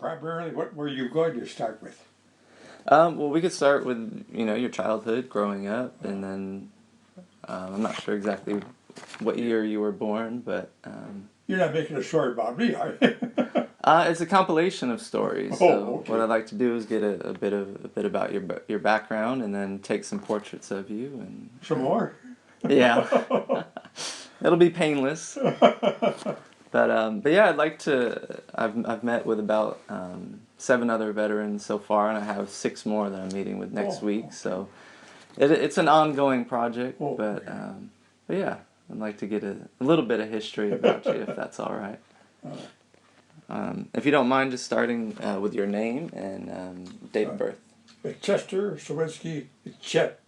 primarily, what were you going to start with? Well, we could start with, your childhood, growing up, and then I'm not sure exactly what year you were born, but You're not making a story about me, are you? it's a compilation of stories. Oh, So okay. what I'd like to do is get a bit about your background, and then take some portraits of you, and Some more? yeah, it'll be painless. But yeah, I'd like to. I've met with about 7 other veterans so far, and I have 6 more that I'm meeting with next Oh, week. okay. So it's an ongoing project, Oh, but okay. but yeah, I'd like to get a little bit of history about you, if that's all right. If you don't mind, just starting with your name and date of birth. Chester Sowinsky, Chet,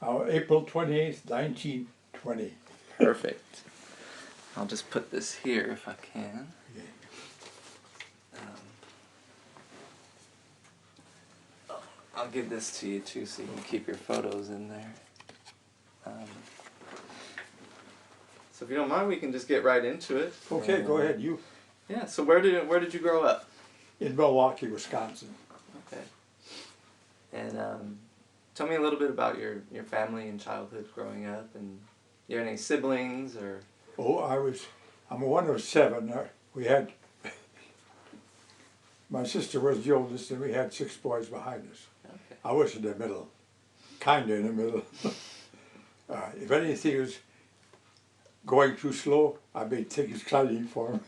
April 28th, 1920. Perfect. I'll just put this here if I can. Okay. I'll give this to you too, so you can keep your photos in there. So if you don't mind, we can just get right into it. Okay, go ahead. You Yeah. So where did you grow up? in Milwaukee, Wisconsin. Okay. And tell me a little bit about your family and childhood growing up, and you have any siblings or? Oh, I'm one of 7. We had, my sister was the oldest, and we had 6 boys behind us. Okay. I was in the middle, kind of in the middle. If anything was going too slow, I made things exciting for him.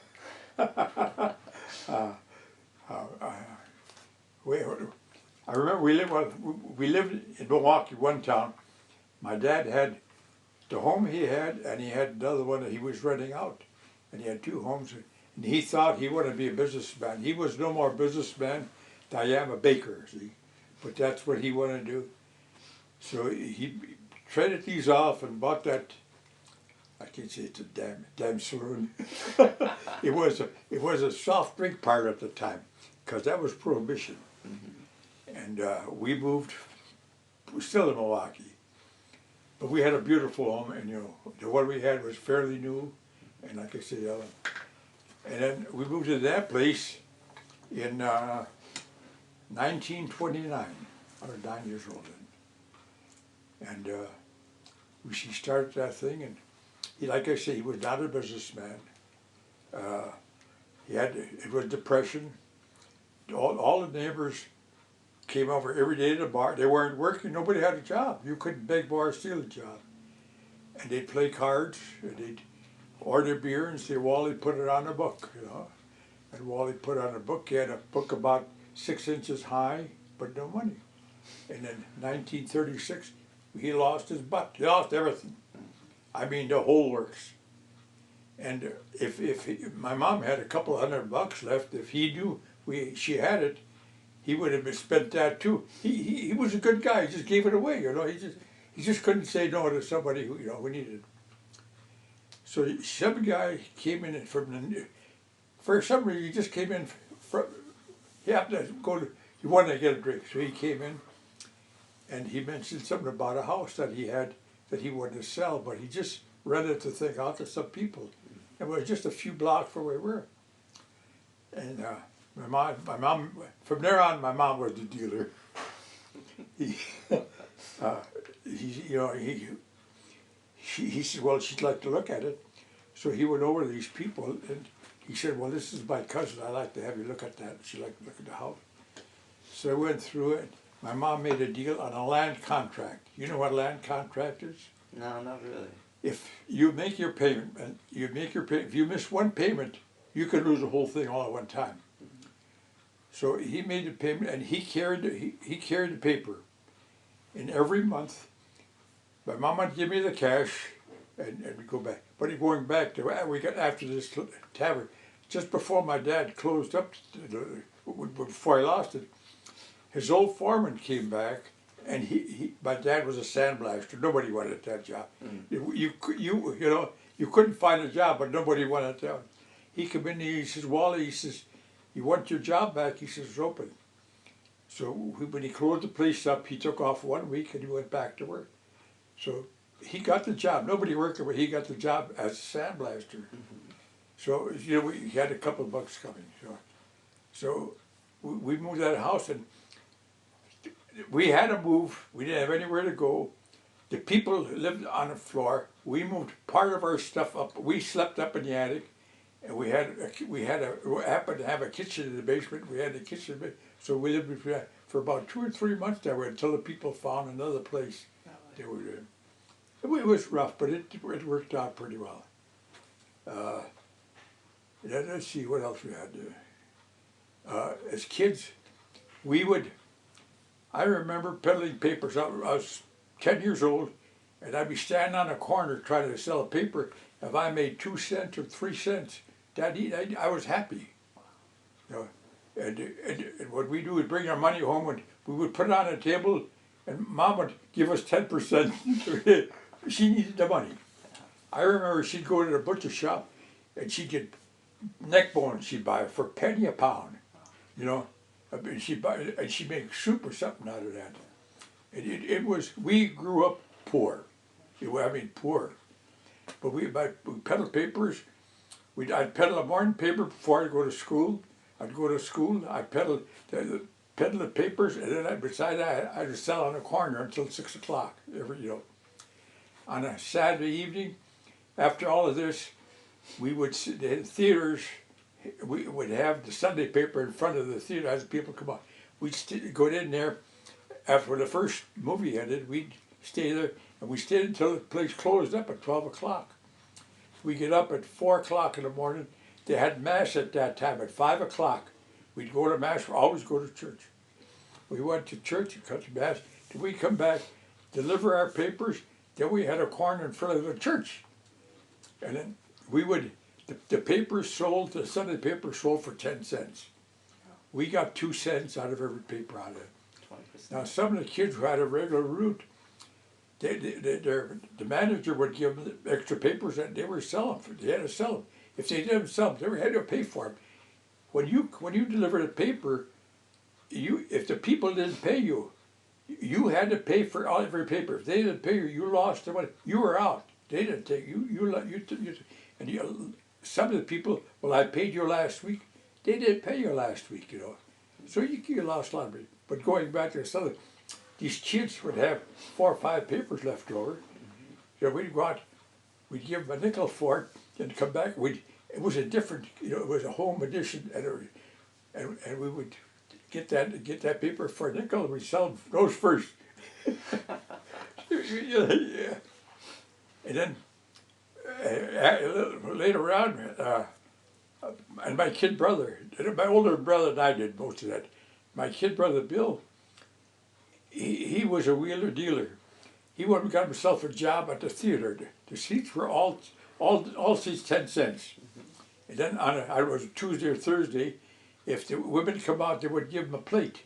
I remember we lived in Milwaukee, one town. My dad had the home he had, and he had another one that he was renting out. And he had 2 homes, and he thought he wanted to be a businessman. He was no more a businessman than I am a baker, see? But that's what he wanted to do. So he traded these off and bought that, I can't say it's a damn saloon. It was a soft drink parlor at the time, because that was prohibition. And we moved, we're still in Milwaukee. But we had a beautiful home, and the one we had was fairly new, and like I said, and then we moved to that place in 1929. I was 9 years old then. And she started that thing, and like I say, he was not a businessman. It was Depression. All the neighbors came over every day to the bar. They weren't working. Nobody had a job. You couldn't beg, borrow, steal a job. And they'd play cards, and they'd order beer and say, Wally, put it on a book, And Wally put on a book. He had a book about 6 inches high, but no money. And in 1936, he lost his butt. He lost everything. I mean, the whole works. And if my mom had a couple $100 left, if he knew she had it, he would have spent that too. He was a good guy. He just gave it away. He just couldn't say no to somebody who needed it. So some guy came in for some reason he just came in from. He happened to he wanted to get a drink, so he came in, and he mentioned something about a house that he had that he wanted to sell, but he just rented the thing out to some people. It was just a few blocks from where we were. And my mom, from there on, my mom was the dealer. He said, well, she'd like to look at it. So he went over to these people, and he said, well, this is my cousin. I'd like to have you look at that. She'd like to look at the house. So I went through it. My mom made a deal on a land contract. You know what a land contract is? No, not really. If you make your payment, if you miss one payment, you could lose the whole thing all at one time. So he made the payment, and he carried the paper. And every month, my mom would give me the cash, and we go back. But going back to we got after this tavern, just before my dad closed up, before I lost it, his old foreman came back, and my dad was a sandblaster. Nobody wanted that job. You couldn't find a job, but nobody wanted that. He came in, he says, Wally, he says, you want your job back? He says, it's open. So when he closed the place up, he took off 1 week and he went back to work. So he got the job. Nobody worked there, but he got the job as a sandblaster. So he had a couple of bucks coming. So we moved out of the house, and we had to move. We didn't have anywhere to go. The people lived on the floor. We moved part of our stuff up. We slept up in the attic, and we happened to have a kitchen in the basement. We had a kitchen, so we lived for about 2 or 3 months that way until the people found another place. They were in. It was rough, but it worked out pretty well. Let's see what else we had to. As kids, I remember peddling papers. I was 10 years old, and I'd be standing on a corner trying to sell a paper. If I made 2 cents or 3 cents, I was happy. You know, and what we do is bring our money home, and we would put it on a table, and Mom would give us 10%. She needed the money. I remember she'd go to the butcher shop, and she'd get neck bones. She'd buy for a penny a pound. You know, and she'd make soup or something out of that. It was, we grew up poor. Poor. But we peddled papers. I'd peddle a morning paper before I'd go to school. I'd go to school, I'd peddle the papers, and then beside that, I'd sell on the corner until 6 o'clock, On a Saturday evening, after all of this, we would sit in theaters. We would have the Sunday paper in front of the theater as people come out. We'd go in there. After the first movie ended, we'd stay there, and we stayed until the place closed up at 12 o'clock. We get up at 4 o'clock in the morning. They had Mass at that time at 5 o'clock. We'd go to Mass, we'd always go to church. We went to church and cut to Mass. Then we'd come back, deliver our papers, then we had a corner in front of the church. And then we would, the papers sold, the Sunday paper sold for 10 cents. We got 2 cents out of every paper out of it. 20%. Now some of the kids who had a regular route, the manager would give them extra papers and they were selling them. They had to sell them. If they didn't sell them, they had to pay for them. When you delivered a paper, if the people didn't pay you, you had to pay for every paper. If they didn't pay you, you lost the money. You were out. They didn't take some of the people. Well, I paid you last week. They didn't pay you last week, So you lost a lot of money. But going back to some of these kids would have 4 or 5 papers left over. So we'd go out, we'd give them a nickel for it, and come back. It was a different, it was a home edition, and we would get that paper for a nickel, and we'd sell those first. Yeah. And then later on, and my kid brother, my older brother and I did most of that. My kid brother Bill, he was a wheeler dealer. He went and got himself a job at the theater. The seats were all seats 10 cents. And then I was Tuesday or Thursday, if the women come out, they would give them a plate.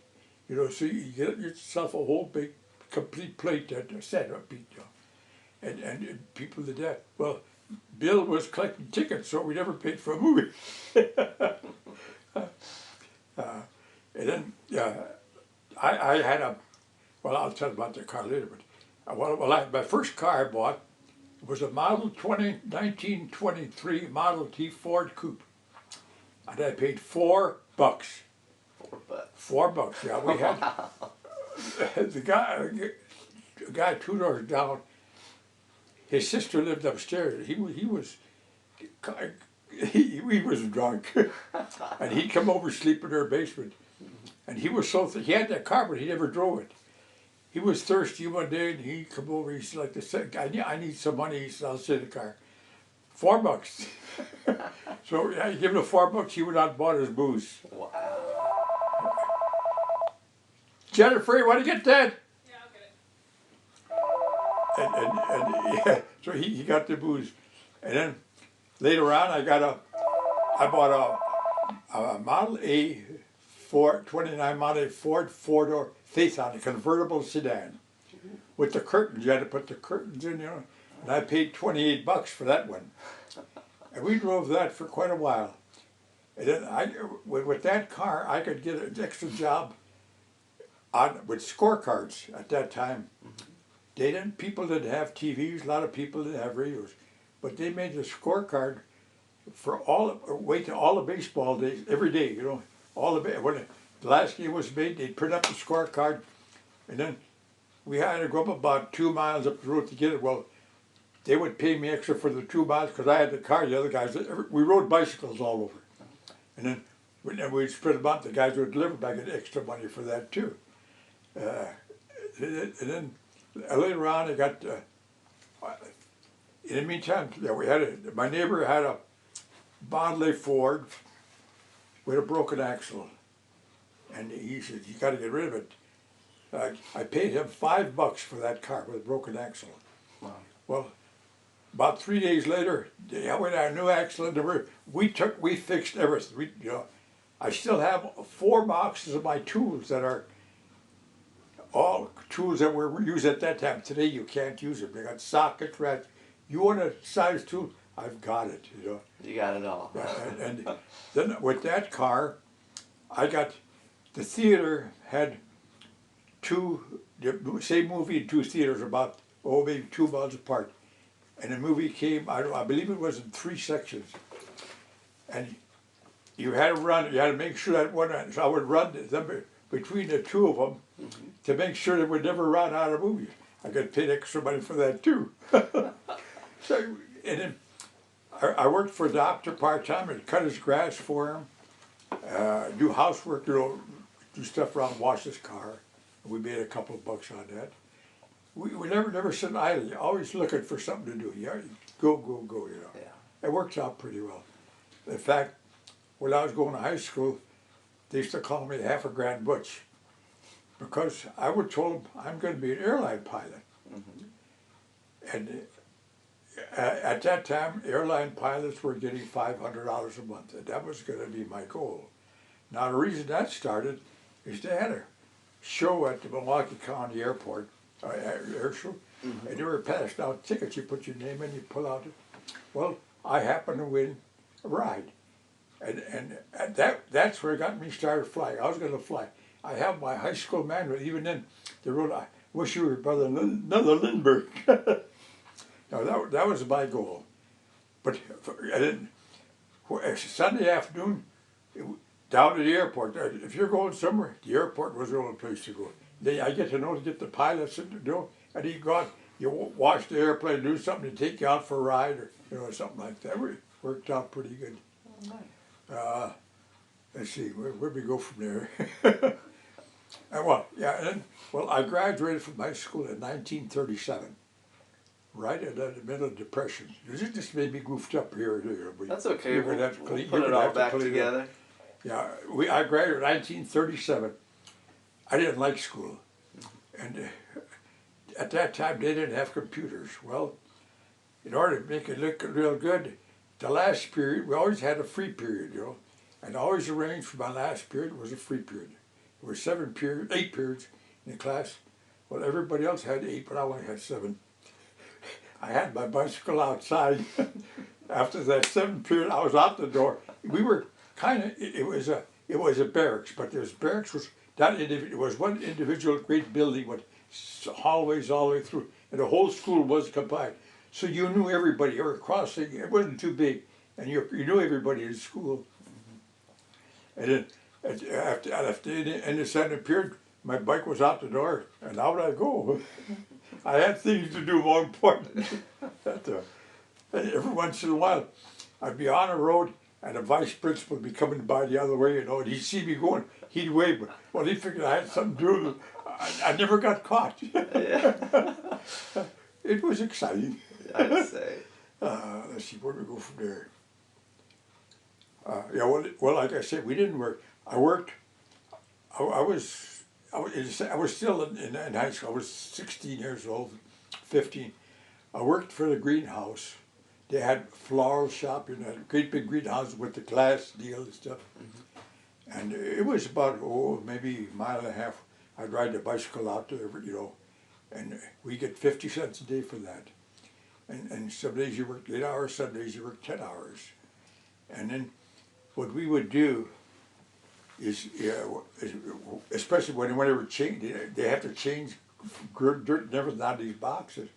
So you get yourself a whole big, complete plate that set up, and people did that. Well, Bill was collecting tickets, so we never paid for a movie. And then I had I'll tell you about the car later, but my first car I bought was a Model 1923 Model T Ford Coupe. And I paid $4. $4, yeah. We had the guy 2 doors down. His sister lived upstairs. He was drunk, and he'd come over sleep in her basement. And he was he had that car, but he never drove it. He was thirsty one day, and he come over. He's like, I need some money. He said, I'll sit in the car. $4. So I give him $4. He went out and bought his booze. Wow. Jennifer, you want to get that? Yeah, I'll get it. And so he got the booze, and then later on I bought a Model A 29 Model A Ford 4-door Phaeton, a convertible sedan, with the curtains. You had to put the curtains in, and I paid $28 for that one, and we drove that for quite a while. And then with that car, I could get an extra job with scorecards at that time. People didn't have TVs, a lot of people didn't have radios, but they made the scorecard for all the baseball days, every day, all when the last game was made, they'd print up the scorecard, and then we had to go up about 2 miles up the road to get it. Well, they would pay me extra for the 2 miles because I had the car. The other guys, we rode bicycles all over, and then we'd spread them out. The guys would deliver back and extra money for that too. And then later on, I got. In the meantime, yeah, my neighbor had a Bodley Ford with a broken axle, and he said, "You got to get rid of it." I paid him $5 for that car with a broken axle. Wow. Well, about 3 days later, we had a new axle, and we fixed everything. I still have 4 boxes of my tools that are all tools that were used at that time. Today you can't use them. They got sockets, ratchets. You want a size tool? I've got it. You got it all. And then with that car, I got the theater had the same movie in 2 theaters about maybe 2 miles apart, and the movie came. I believe it was in 3 sections, and you had to run. You had to make sure that one. So I would run them between the 2 of them to make sure they would never run out of movies. I got paid extra money for that too. So, and then I worked for a doctor part-time and cut his grass for him, do housework, do stuff around, wash his car. We made a couple of bucks on that. We never sit idle. Always looking for something to do. Go. Yeah. It worked out pretty well. In fact, when I was going to high school, they used to call me half a grand butch because I would tell them I'm going to be an airline pilot. And at that time, airline pilots were getting $500 a month, and that was going to be my goal. Now, the reason that started is they had a show at the Milwaukee County Airport, air show, and they were passing out tickets. You put your name in, you pull out it. Well, I happened to win a ride, and that's where it got me started flying. I was going to fly. I have my high school manual. Even then, they wrote, "I wish you were Brother another Lindbergh." Now that was my goal. But Sunday afternoon, down to the airport. If you're going somewhere, the airport was the only place to go. I get the pilots and you go out, you watch the airplane, do something to take you out for a ride or something like that. It worked out pretty good. Oh, nice. Let's see, where'd we go from there? I graduated from high school in 1937. Right in the middle of depression. It just made me goofed up here. That's okay. You're gonna have to we'll put it all back together. Yeah, I graduated in 1937. I didn't like school, and at that time they didn't have computers. Well, in order to make it look real good, the last period we always had a free period, and I always arranged for my last period was a free period. There were 8 periods in the class. Well, everybody else had 8, but I only had 7. I had my bicycle outside. After that 7th period, I was out the door. We were it was a barracks, but this barracks was it was one individual great building with hallways all the way through, and the whole school was combined. So you knew everybody. You were crossing. It wasn't too big, and you knew everybody in school. And then after the end of 7th period, my bike was out the door, and out I go. I had things to do more important. Every once in a while, I'd be on a road, and the vice principal would be coming by the other way, and he'd see me going, he'd wave, but he figured I had something to do with it. I never got caught. It was exciting. I'd say. Let's see, where do we go from there? Well, like I said, we didn't work. I worked. I was still in high school. I was 16 years old, 15. I worked for the greenhouse. They had floral shop in a great big greenhouse with the glass deal and stuff. And it was about, maybe a mile and a half. I'd ride the bicycle out there, and we get 50 cents a day for that. And some days you worked 8 hours, some days you worked 10 hours. And then what we would do is especially when they were changing, they have to change dirt and everything out of these boxes.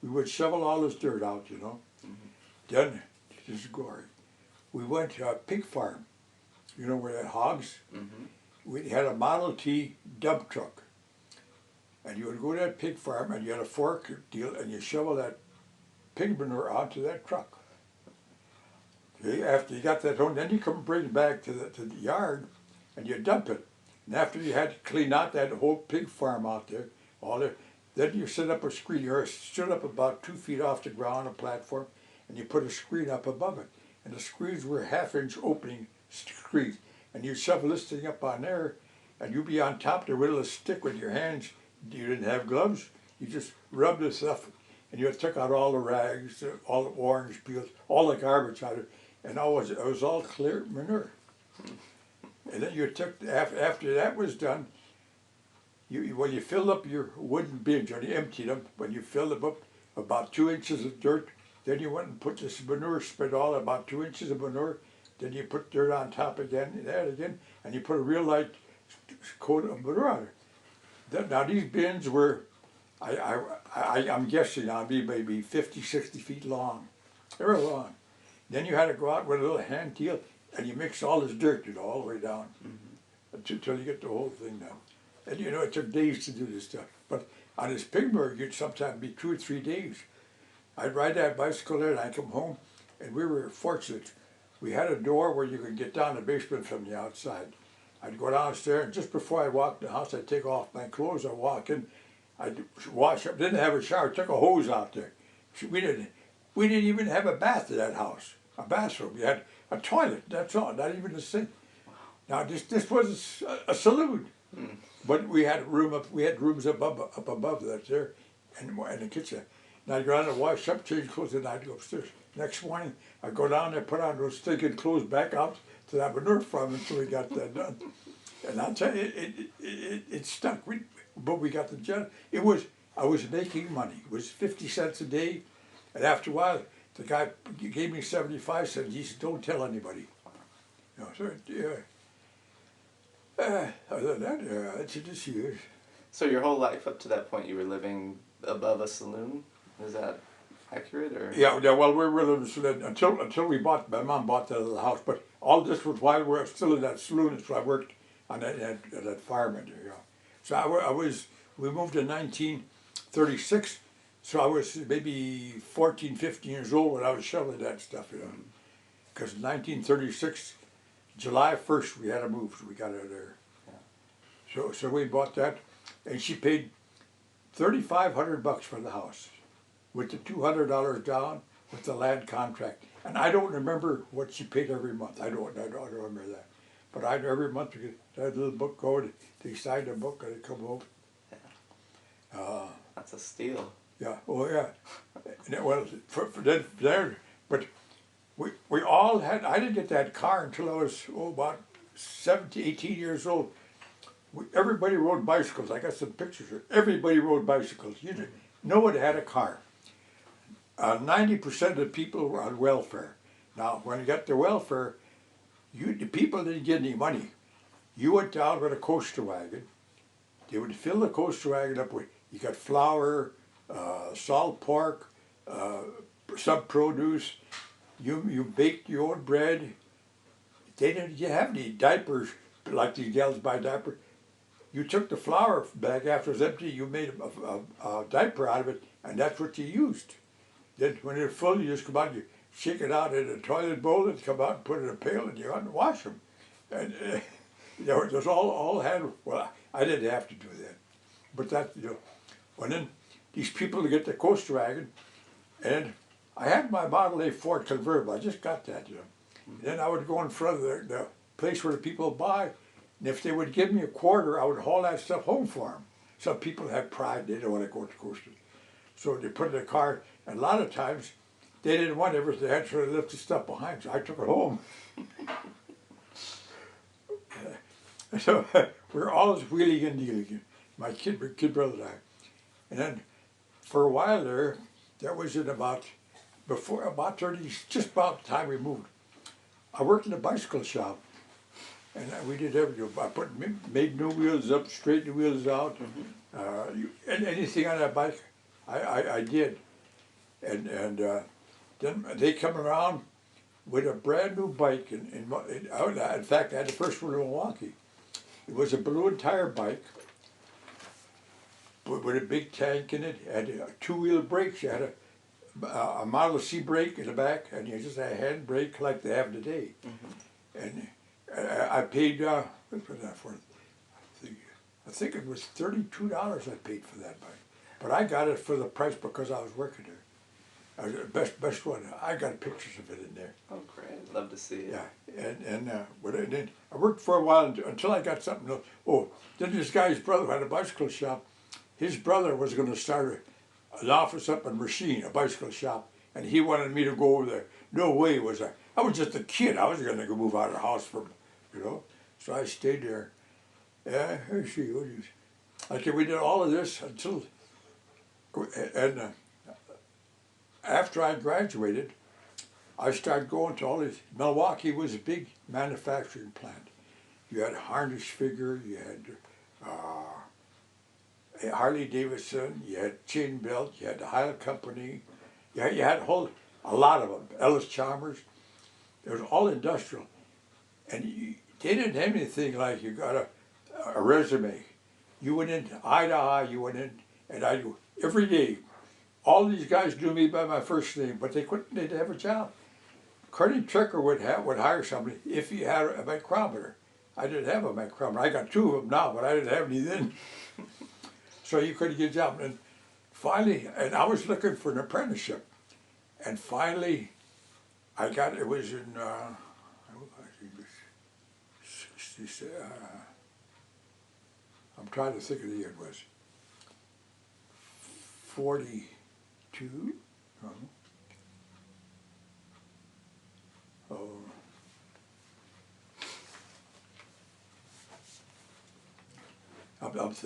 We would shovel all this dirt out, Then, this is gory. We went to a pig farm, you know where that hogs? Mm-hmm. We had a Model T dump truck. And you would go to that pig farm and you had a fork deal and you shovel that pig manure onto that truck. Okay, after you got that home, then you come and bring it back to the yard and you dump it. And after you had to clean out that whole pig farm out there, all there, then you set up a screen. You stood up about 2 feet off the ground, a platform, and you put a screen up above it. And the screens were half-inch opening screens. And you shovel this thing up on there, and you'd be on top there with a stick with your hands. You didn't have gloves. You just rubbed this stuff, and you took out all the rags, all the orange peels, all the garbage out of it, and it was all clear manure. And then you took, after that was done, when you filled up your wooden bins, or you emptied them, when you filled them up about 2 inches of dirt, then you went and put this manure, spread all about 2 inches of manure, then you put dirt on top again, and you put a real light coat of manure on it. Now these bins were, I'm guessing now, maybe 50, 60 feet long. They were long. Then you had to go out with a little hand deal, and you mix all this dirt, all the way down, until you get the whole thing done. And it took days to do this stuff. But on this pig manure, you'd sometimes be 2 or 3 days. I'd ride that bicycle there, and I'd come home, and we were fortunate. We had a door where you could get down the basement from the outside. I'd go downstairs, and just before I walked in the house, I'd take off my clothes, I'd walk in, I'd wash up, didn't have a shower, took a hose out there. We didn't even have a bath in that house, a bathroom. We had a toilet, that's all, not even a sink. Now this was a saloon, but we had rooms up above that there, and the kitchen. And I'd go down and wash up, change clothes, and I'd go upstairs. Next morning, I'd go down there, put on those stinking clothes back out to that manure farm until we got that done. And I'll tell you, it stuck. But we got the job. I was making money. It was 50 cents a day. And after a while, the guy gave me 75 cents. He said, "Don't tell anybody." Other than that, it's just years. So your whole life up to that point, you were living above a saloon? Is that accurate, or? Yeah. Well, we were living in the saloon until my mom bought that little house. But all this was while we were still in that saloon. So I worked on that farm in there. So we moved in 1936. So I was maybe 14, 15 years old when I was shoveling that stuff, Because in 1936, July 1st, we had to move. So we got out of there. Yeah. So we bought that, and she paid $3,500 for the house, with the $200 down with the land contract. And I don't remember what she paid every month. I don't remember that. But every month we get that little book going. They signed a book and they come home. Yeah. That's a steal. Yeah. Oh yeah. But we all had. I didn't get that car until I was about 17, 18 years old. Everybody rode bicycles. I got some pictures. Everybody rode bicycles. No one had a car. 90% of the people were on welfare. Now, when you got the welfare, the people didn't get any money. You went down with a coaster wagon. They would fill the coaster wagon up with, you got flour, salt pork, some produce. You baked your own bread. They didn't have any diapers like these gals buy diapers. You took the flour bag after it was empty, you made a diaper out of it, and that's what you used. Then when they're full, you just come out, you shake it out in a toilet bowl, and come out and put it in a pail, and you go out and wash them. And those all had, well, I didn't have to do that. But that, when then these people get the coaster wagon, and I had my Model A Ford convertible, I just got that, And then I would go in front of the place where the people buy, and if they would give me a quarter, I would haul that stuff home for them. Some people have pride, they don't want to go to coasters. So they put it in the car, and a lot of times, they didn't want everything, they had to lift the stuff behind, so I took it home. So we're always wheeling and dealing, my kid brother and I. And then for a while there, that was in about 30, just about the time we moved. I worked in a bicycle shop, and we did everything. I made new wheels up, straightened the wheels out, and anything on that bike, I did. And then they come around, with a brand new bike. In fact, I had the first one in Milwaukee. It was a balloon tire bike with a big tank in it. It had two-wheel brakes. You had a Model C brake in the back, and you just had a hand brake like they have today. Mm-hmm. And I paid, what was that for? I think it was $32 I paid for that bike. But I got it for the price because I was working there. I was the best one. I got pictures of it in there. Oh, great. Love to see it. Yeah, then I worked for a while until I got something else. Oh, then this guy's brother had a bicycle shop. His brother was going to start an office up in Racine, a bicycle shop, and he wanted me to go over there. No way was I. I was just a kid. I was going to go move out of the house So I stayed there. Yeah, let's see. Okay, we did all of this until, and after I graduated, I started going to all these. Milwaukee was a big manufacturing plant. You had Harness Figure, you had Harley Davidson, you had Chain Belt, you had the Heil Company, you had a lot of them. Ellis Chalmers. It was all industrial, and they didn't have anything like you got a resume. You went in eye to eye. You went in, and I do every day. All these guys knew me by my first name, but they couldn't. They'd have a job. Carney Trucker would hire somebody if he had a micrometer. I didn't have a micrometer. I got two of them now, but I didn't have any then. So you couldn't get a job. And finally, and I was looking for an apprenticeship, and finally, I got it. Was in I'm trying to think of the year. It was 42. Oh.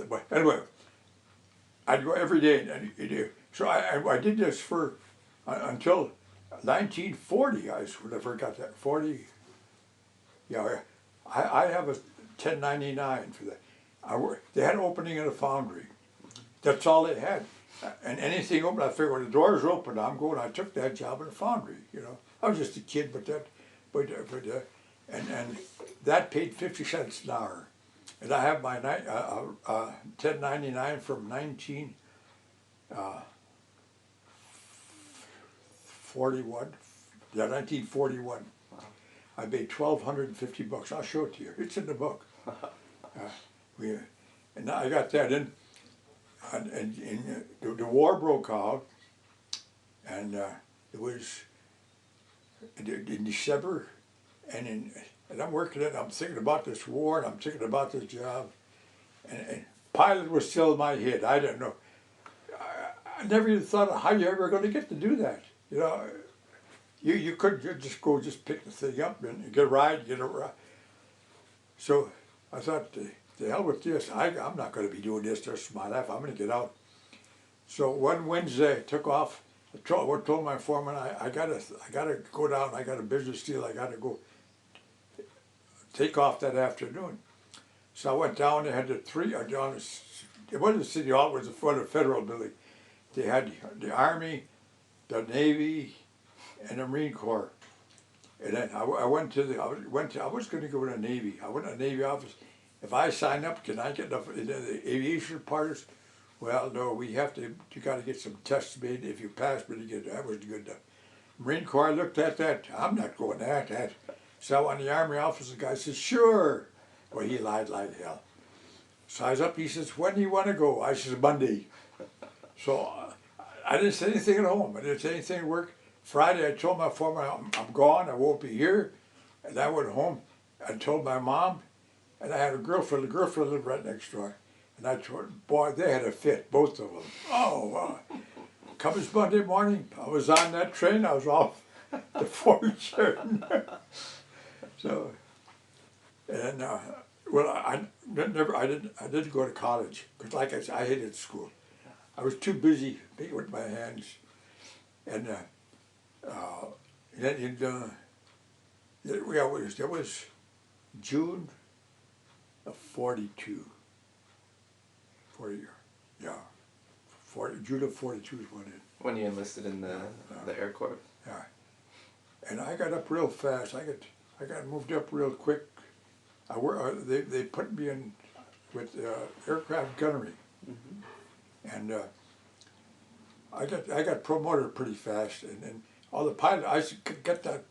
But anyway, I'd go every day, and so I did this for until 1940. I never got that 40. Yeah, I have a 1099 for that. They had an opening in a foundry. That's all they had, and anything open, I figured when the doors open, I'm going. I took that job in a foundry. I was just a kid, and that paid 50 cents an hour. And I have my 1099 from 1941. Yeah, 1941. Wow. I paid $1,250. I'll show it to you. It's in the book. And I got that in. And the war broke out, and it was in December, and I'm working it. I'm thinking about this war, and I'm thinking about this job, and pilot was still in my head. I didn't know. I never even thought of how you're ever going to get to do that. You couldn't just go pick the thing up and get a ride. So I thought, the hell with this. I'm not going to be doing this the rest of my life. I'm going to get out. So one Wednesday, I took off. I told my foreman, I gotta go down. I got a business deal. I got to go take off that afternoon. So I went down. They had it wasn't the city hall. It was the front of the federal building. They had the Army, the Navy, and the Marine Corps. And then I was going to go to the Navy. I went to the Navy office. If I sign up, can I get the aviation parts? Well, no, you got to get some tests made. If you pass, but that was good enough. Marine Corps, I looked at that. I'm not going that. So I went to the Army office, the guy says, sure. Well, he lied like hell. So I was up, he says, when do you want to go? I says, Monday. So I didn't say anything at home. I didn't say anything at work. Friday, I told my foreman, I'm gone, I won't be here. And I went home. I told my mom, and I had a girlfriend. The girlfriend lived right next door. And I told her, boy, they had a fit, both of them. Oh, comes Monday morning, I was on that train, I was off to Fortune. So, and I didn't go to college, because like I said, I hated school. I was too busy with my hands. And it was June of 42. June of 42 is when you enlisted in the Air Corps. Yeah. and I got up real fast. I got moved up real quick. They put me in with aircraft gunnery, and I got promoted pretty fast. And all the pilots, I could get that.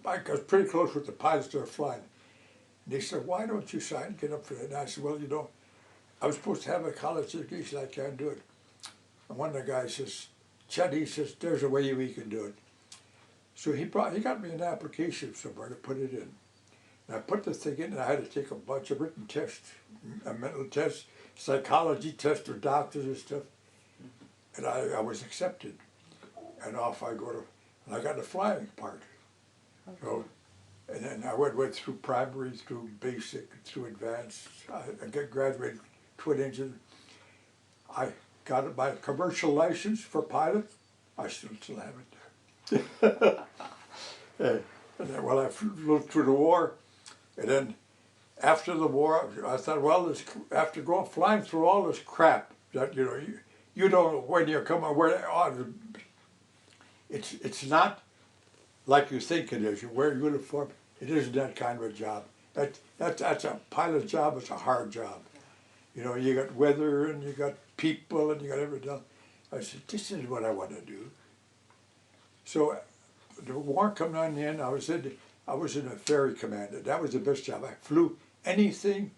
I was pretty close with the pilots that were flying. And they said, "Why don't you sign and get up for that?" And I said, "Well, you know, I was supposed to have a college education. I can't do it." And one of the guys says, "Chet," he says, "there's a way we can do it." So he got me an application somewhere to put it in. And I put the thing in, and I had to take a bunch of written tests, a mental test, psychology test for doctors and stuff. And I was accepted. And off I go to, and I got the flying part. So, and then I went through primary, through basic, through advanced. I graduated twin engine. I got my commercial license for pilot. I still have it there. And then, well, I flew through the war, and then after the war, I thought, well, after flying through all this crap that you don't know when you're coming, it's not like you think it is. You wear a uniform. It isn't that kind of a job. That's a pilot job. It's a hard job. You know, you got weather and you got people and you got everything else. I said, this is what I want to do. So the war coming on the end, I was in a ferry command. That was the best job. I flew anything,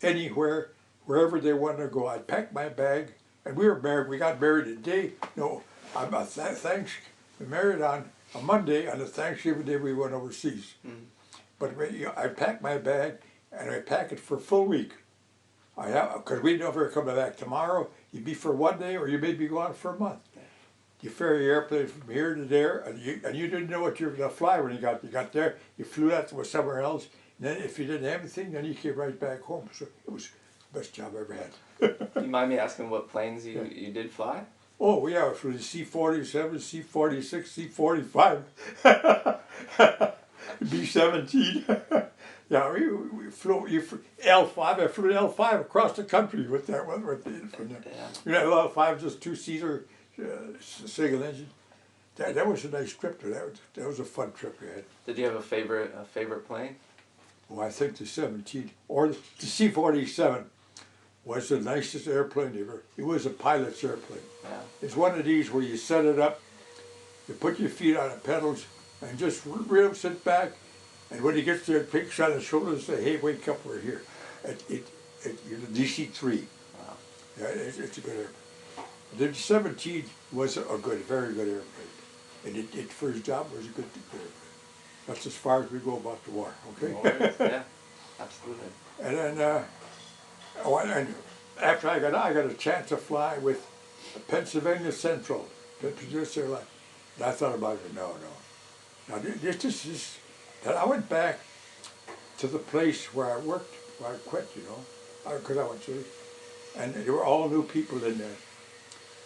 anywhere, wherever they wanted to go. I packed my bag, and we were married. We got married a day. No, we married on a Monday. On the Thanksgiving Day, we went overseas. But I packed my bag, and I packed it for a full week. Because we didn't know if we were coming back tomorrow. You'd be for one day, or you may be gone for a month. You ferry your airplane from here to there, and you didn't know what you were going to fly when you got there. You flew that to somewhere else, and then if you didn't have anything, then you came right back home. So it was the best job I ever had. Do you mind me asking what planes you did fly? Oh, yeah, for the C-47, C-46, C-45, B-17. Yeah, we flew L5. I flew L5 across the country with that one. You know, L5 just two-seater. Single engine. That was a nice trip. That was a fun trip we had. Did you have a favorite plane? Oh, I think the 17 or the C-47 was the nicest airplane ever. It was a pilot's airplane. Yeah. It's one of these where you set it up, you put your feet on the pedals, and just real sit back. And when he gets there, it picks on his shoulder and say, "Hey, wake up, we're here." You're the DC-3. Wow. Yeah, it's a good airplane. The 17 was very good airplane, and it for his job was a good airplane. That's as far as we go about the war. Okay. Yeah, absolutely. And then, and after I got a chance to fly with Pennsylvania Central, the producer airline, and I thought about it. No. Now this. Then I went back to the place where I worked, where I quit. Because I went to, and there were all new people in there.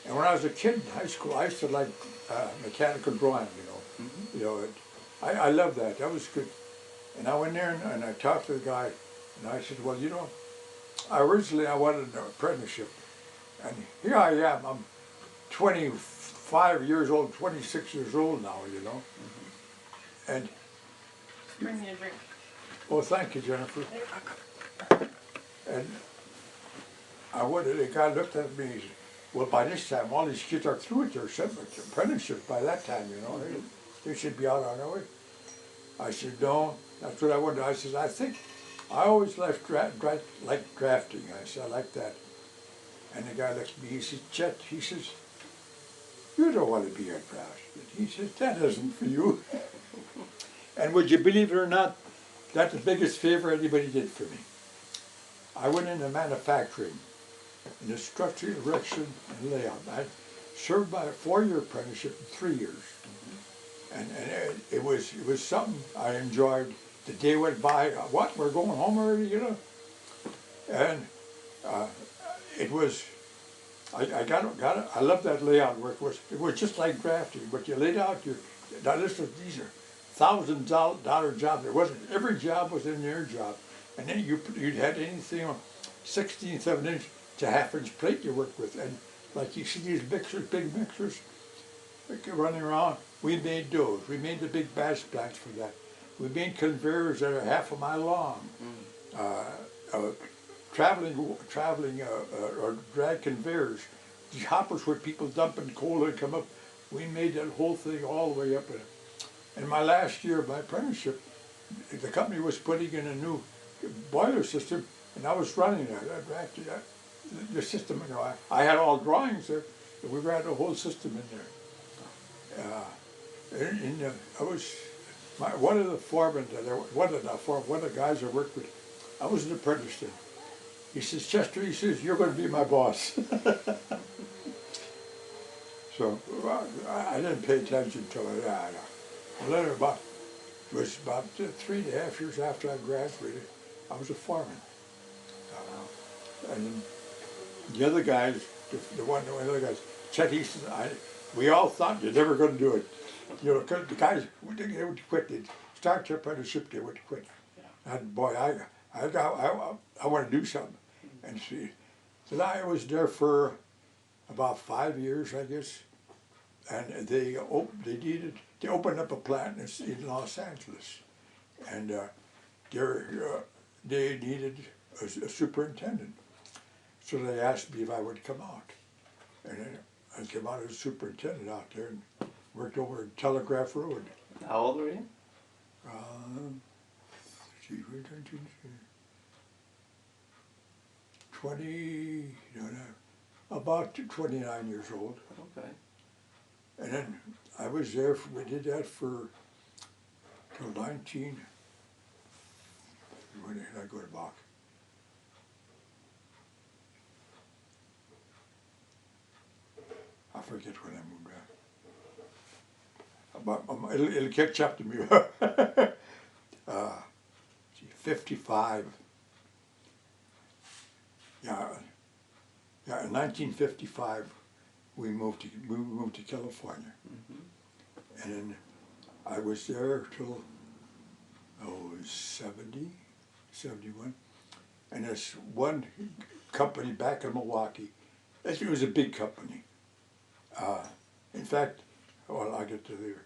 And when I was a kid in high school, I used to like mechanical drawing, I loved that. That was good. And I went there and I talked to the guy, and I said, well, originally I wanted an apprenticeship. And here I am. I'm 25 years old, 26 years old now, And Bring me a drink. oh, thank you, Jennifer. And the guy looked at me and he said, well, by this time, all these kids are through with their apprenticeship by that time, They should be out on their way. I said, no, that's what I wanted. I said, I think I always liked drafting. I said, I like that. And the guy looks at me, he says, Chet, he says, you don't want to be a draftsman. He says, that isn't for you. And would you believe it or not, that's the biggest favor anybody did for me. I went into manufacturing, in the structure, erection, and layout. I served by a 4-year apprenticeship in 3 years. And it was something I enjoyed. The day went by, what, we're going home already, And it was, I got it. I love that layout work. It was just like drafting, but you laid out now listen, these are $1,000 jobs. There wasn't, every job was in their job. And then you'd had anything on 16, 7-inch to half-inch plate you worked with. And like you see these mixers, big mixers, running around. We made those. We made the big batch plants for that. We made conveyors that are half a mile long. Traveling or drag conveyors. These hoppers where people dumping coal and come up. We made that whole thing all the way up. In my last year of my apprenticeship, the company was putting in a new boiler system, and I was running that. The system, you know, I had all drawings there. We ran the whole system in there. I was one of the foremen one of the guys I worked with. I was an apprentice then. He says, Chester, he says, you're going to be my boss. So I didn't pay attention to it. Well, then it was about 3.5 years after I graduated, I was a foreman. And then the other guys, the other guys, Chet, he says, we all thought you're never going to do it. You know, 'cause the guys, they would quit. They'd start their apprenticeship, they would quit. And boy, I want to do something. And see, so I was there for about 5 years, I guess. And they opened up a plant in Los Angeles, and they needed a superintendent. So they asked me if I would come out, and I came out as a superintendent out there and worked over at Telegraph Road. How old were you? About 29 years old. Okay. And then I was there, we did that for till when did I go to Bach? I forget when I moved back. It'll catch up to me. 55. Yeah, in 1955, we moved to California, and then I was there till 70, 71, and there's one company back in Milwaukee. It was a big company. In fact, well, I'll get to there.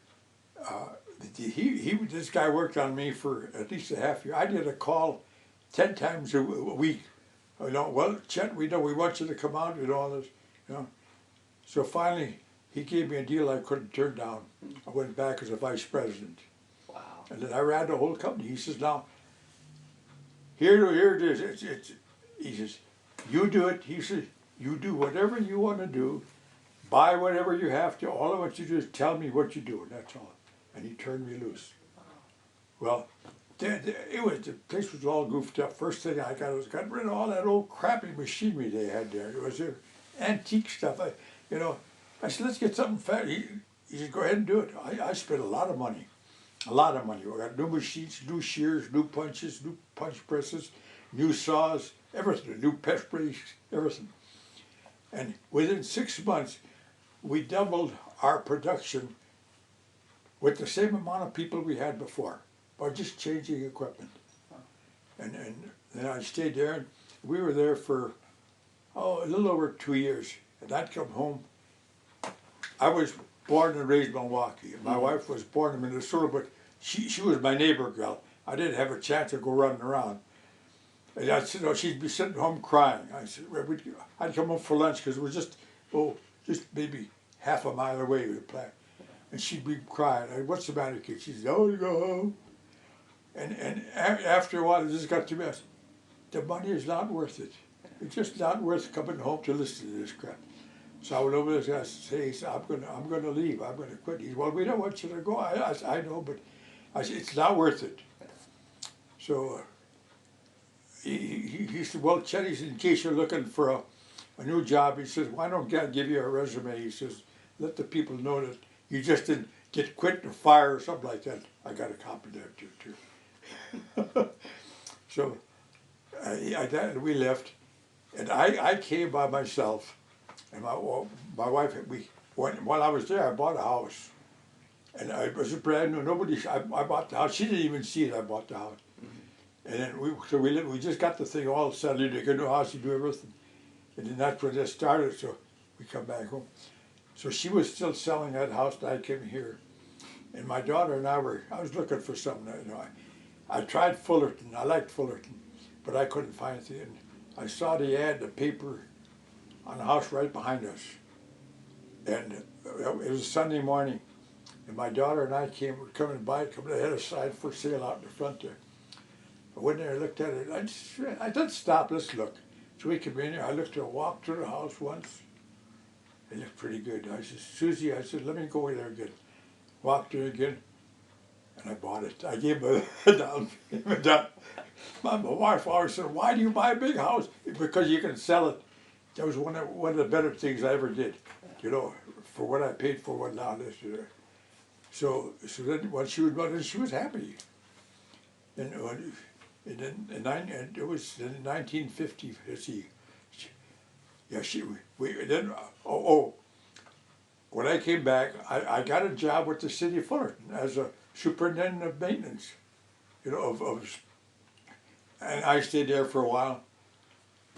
This guy worked on me for at least a half year. I did a call 10 times a week. You know, well, Chet, we want you to come out and all this, you know. So finally, he gave me a deal I couldn't turn down. I went back as a vice president. Wow. And then I ran the whole company. He says, now, here it is. He says, you do it. He says, you do whatever you want to do. Buy whatever you have to. All of what you do is tell me what you do, and that's all. And he turned me loose. Well, the place was all goofed up. First thing I got rid of all that old crappy machinery they had there. It was their antique stuff. I said, let's get something fat. He said, go ahead and do it. I spent a lot of money. We got new machines, new shears, new punches, new punch presses, new saws, everything, new pest brakes, everything. And within 6 months, we doubled our production with the same amount of people we had before, by just changing equipment. And then I stayed there, and we were there for, a little over 2 years. And I'd come home. I was born and raised in Milwaukee. And my wife was born in Minnesota, but she was my neighbor girl. I didn't have a chance to go running around. And she'd be sitting home crying. I'd come home for lunch because it was just maybe half a mile away with the plant. And she'd be crying. What's the matter, kid? She said, I want to go home. And after a while, it just got to me. I said, the money is not worth it. It's just not worth coming home to listen to this crap. So I went over there and I said, I'm going to leave. I'm going to quit. He said, well, we don't want you to go. I know, but I said, it's not worth it. So he said, well, Chet, in case you're looking for a new job, he says, why don't God give you a resume? He says, let the people know that you just didn't get quit or fired or something like that. I got a copy there too. So we left, and I came by myself, and my wife. While I was there, I bought a house, and it was a brand new. I bought the house. She didn't even see it. I bought the house, and then we just got the thing all settled. You get a new house, you do everything, and then that's when it started. So we come back home. So she was still selling that house, and I came here. And my daughter and I was looking for something, you know. I tried Fullerton, I liked Fullerton, but I couldn't find it. And I saw the ad in the paper on the house right behind us. And it was a Sunday morning, and my daughter and I were coming by, they had a sign for sale out in the front there. I went there and looked at it. I said, stop, let's look. So we came in here, I looked at it, walked through the house once. It looked pretty good. I said, Susie, I said, let me go in there again. Walked through again, and I bought it. I gave him a down payment. My wife always said, why do you buy a big house? Because you can sell it. That was one of the better things I ever did, you know, for what I paid for one now this year. So then when she was done, she was happy. And then it was in 1950. When I came back, I got a job with the city of Fullerton as a superintendent of maintenance, you know, and I stayed there for a while,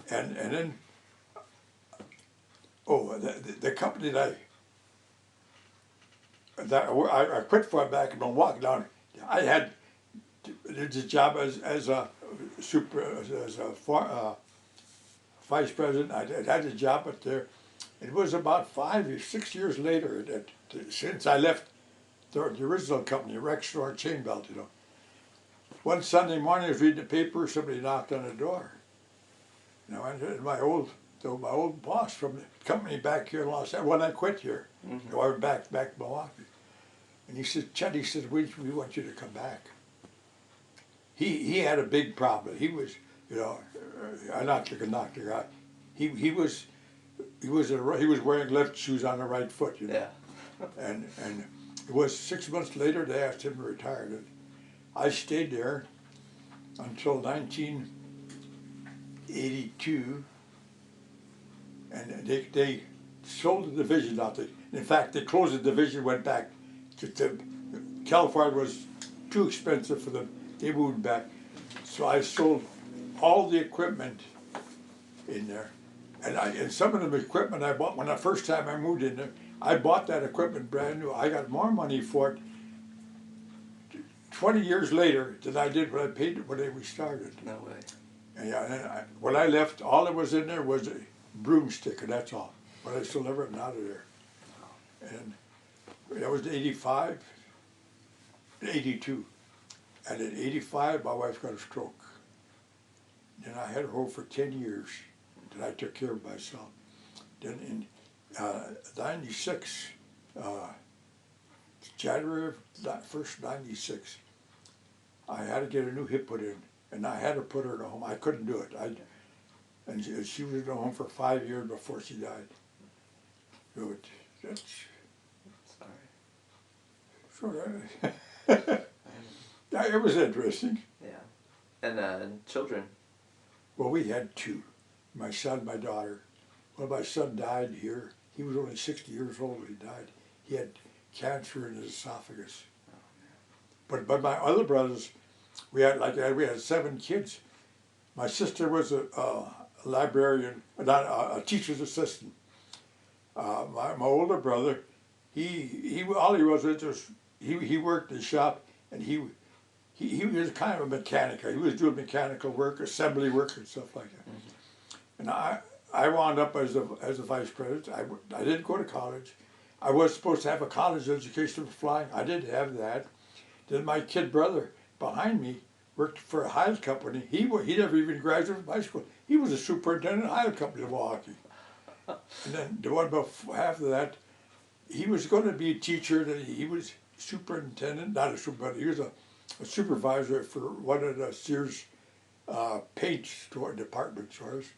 and then the company that I quit for back in Milwaukee. Down, I did the job as a vice president. I had a job up there. It was about 5 or 6 years later since I left the original company, Rexnord Chain Belt, you know. One Sunday morning, I was reading the paper. Somebody knocked on the door. You know, and my old boss from the company back here in Los Angeles. When I quit here, I went back to Milwaukee, and he said, "Chet," he said, "we want you to come back." He had a big problem. He was, you know, I knocked the guy. He was wearing left shoes on the right foot, you know. Yeah. and it was 6 months later they asked him to retire. And I stayed there until 1982, and they sold the division out there. In fact, they closed the division, went back to California was too expensive for them. They moved back. So I sold all the equipment in there. And some of the equipment I bought when the first time I moved in there, I bought that equipment brand new. I got more money for it 20 years later than I did when I paid it when we started. No way. And when I left, all that was in there was a broomstick, and that's all. But I still never went out of there. And that was 85, 82. And in 85, my wife got a stroke. And I had her home for 10 years. Then I took care of myself. Then in 96, January 1st, 96, I had to get a new hip put in. And I had to put her in a home. I couldn't do it. And she was in a home for 5 years before she died. So that's... Sorry. It was interesting. Yeah. And children? Well, we had two. My son, my daughter. Well, my son died here. He was only 60 years old when he died. He had cancer in his esophagus. But my other brothers, we had 7 kids. My sister was a librarian, not a teacher's assistant. My older brother, he worked in the shop, and he was kind of a mechanic. He was doing mechanical work, assembly work, and stuff like that. And I wound up as a vice president. I didn't go to college. I was supposed to have a college education for flying. I didn't have that. Then my kid brother behind me worked for a Hile company. He never even graduated from high school. He was a superintendent at Hile company in Milwaukee. And then the one about half of that, he was going to be a teacher. That he was superintendent, not a superintendent. He was a supervisor for one of the Sears paint store department stores.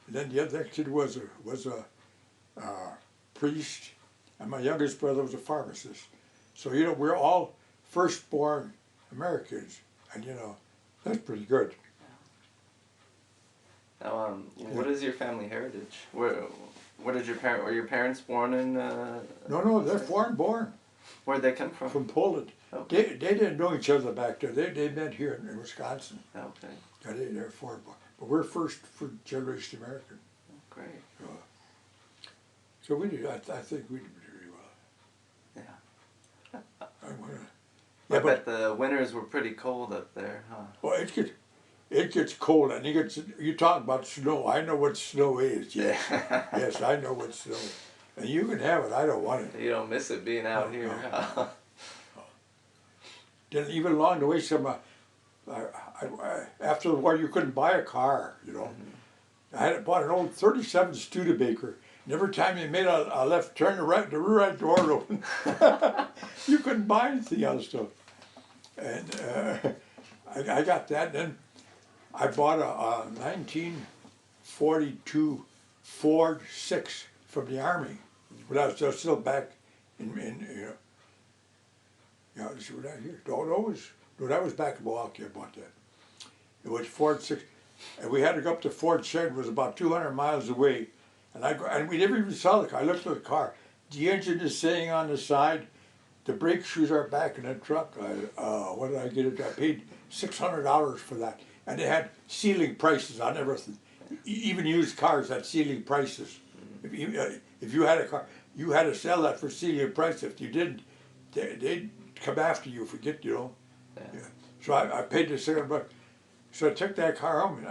And then the other kid was a priest, and my youngest brother was a pharmacist. So we're all firstborn Americans, and that's pretty good. Now, what is your family heritage? Were your parents born in? No, they're foreign born. Where'd they come from? From Poland. Okay. They didn't know each other back there. They met here in Wisconsin. Okay. They're foreign born. But we're first generation American. Great. So we did. I think we did pretty well. Yeah. I bet the winters were pretty cold up there, huh? Well, it gets cold, and you talk about snow. I know what snow is. Yes, yes, I know what snow is. And you can have it. I don't want it. You don't miss it being out here. No. Then even along the way, after the war, you couldn't buy a car. You know, I bought an old '37 Studebaker. And every time you made a left turn, the rear right door open. You couldn't buy anything else stuff. And I got that. Then I bought a 1942 Ford 6 from the Army when I was still back in see what I hear? No, that was back in Milwaukee. I bought that. It was Ford 6, and we had to go up to Fort Shed. It was about 200 miles away, and we never even saw the car. I looked at the car. The engine is saying on the side. The brake shoes are back in the truck. What did I get it? I paid $600 for that, and they had ceiling prices on everything. Even used cars had ceiling prices. If you had a car, you had to sell that for ceiling price. If you didn't, they'd come after you for get, you know. Yeah. So I paid the $600. So I took that car home, and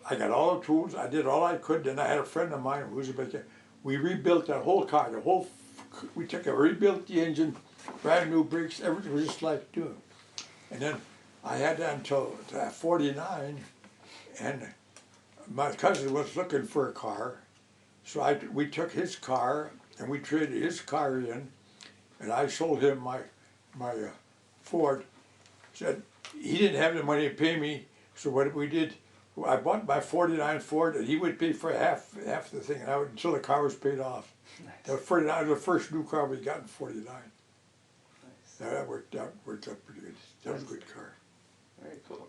I got all the tools. I did all I could. Then I had a friend of mine who was a mechanic. We rebuilt that whole car. We rebuilt the engine, brand new brakes. Everything was just like new. And then I had that until 49, and my cousin was looking for a car, so we took his car and we traded his car in, and I sold him my Ford. Said he didn't have the money to pay me, so what we did, I bought my '49 Ford, and he would pay for half the thing, and until the car was paid off. Nice. That was '49, the first new car we got in '49. Nice. That worked out pretty good. That was a good car. Very cool.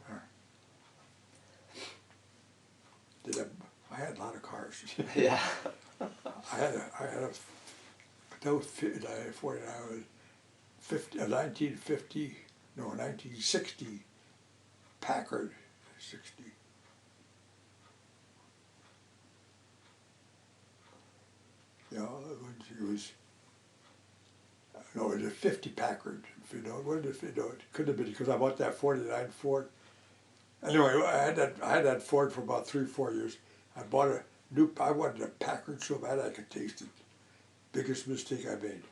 I had a lot of cars. Yeah. I had a 1960 Packard 60. You know, it was a 50 Packard. If you know, it could have been because I bought that '49 Ford. Anyway, I had that Ford for about 3-4 years. I wanted a Packard so bad I could taste it. Biggest mistake I made.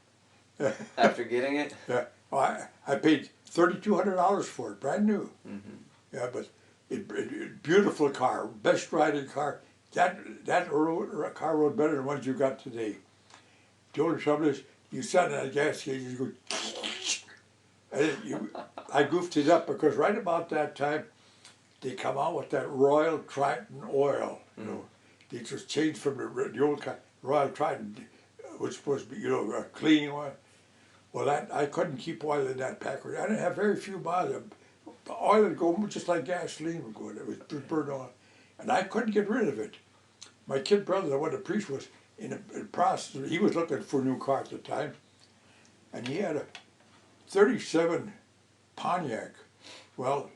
After getting it? Yeah. Well, I paid $3,200 for it, brand new. Mm-hmm. Yeah, but beautiful car, best riding car. That car rode better than ones you got today. The only trouble is, you sat in a gas gauge, you go, I goofed it up because right about that time, they come out with that Royal Triton oil. You know, they just changed from the old Royal Triton, which was supposed to be, a clean oil. Well, I couldn't keep oil in that Packard. I didn't have very few miles. The oil would go just like gasoline would go. It was burnt oil. And I couldn't get rid of it. My kid brother, the priest was in the process. He was looking for a new car at the time. And he had a 37 Pontiac. Well,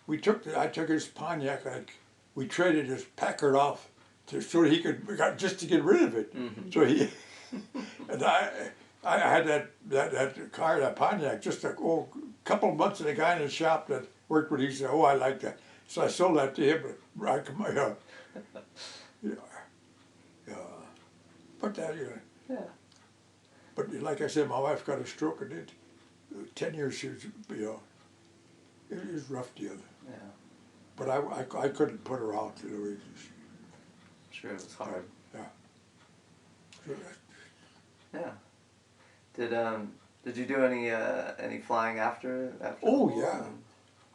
I took his Pontiac, and we traded his Packard off so he could, just to get rid of it. Mm-hmm. So and I had that car, that Pontiac, just a couple of months, and the guy in the shop that worked with, he said, I like that. So I sold that to him. But Yeah. But like I said, my wife got a stroke, and 10 years she was, it was a rough deal. Yeah. But I couldn't put her out. Sure, it was hard. Yeah. Yeah. Did you do any flying after? Oh yeah,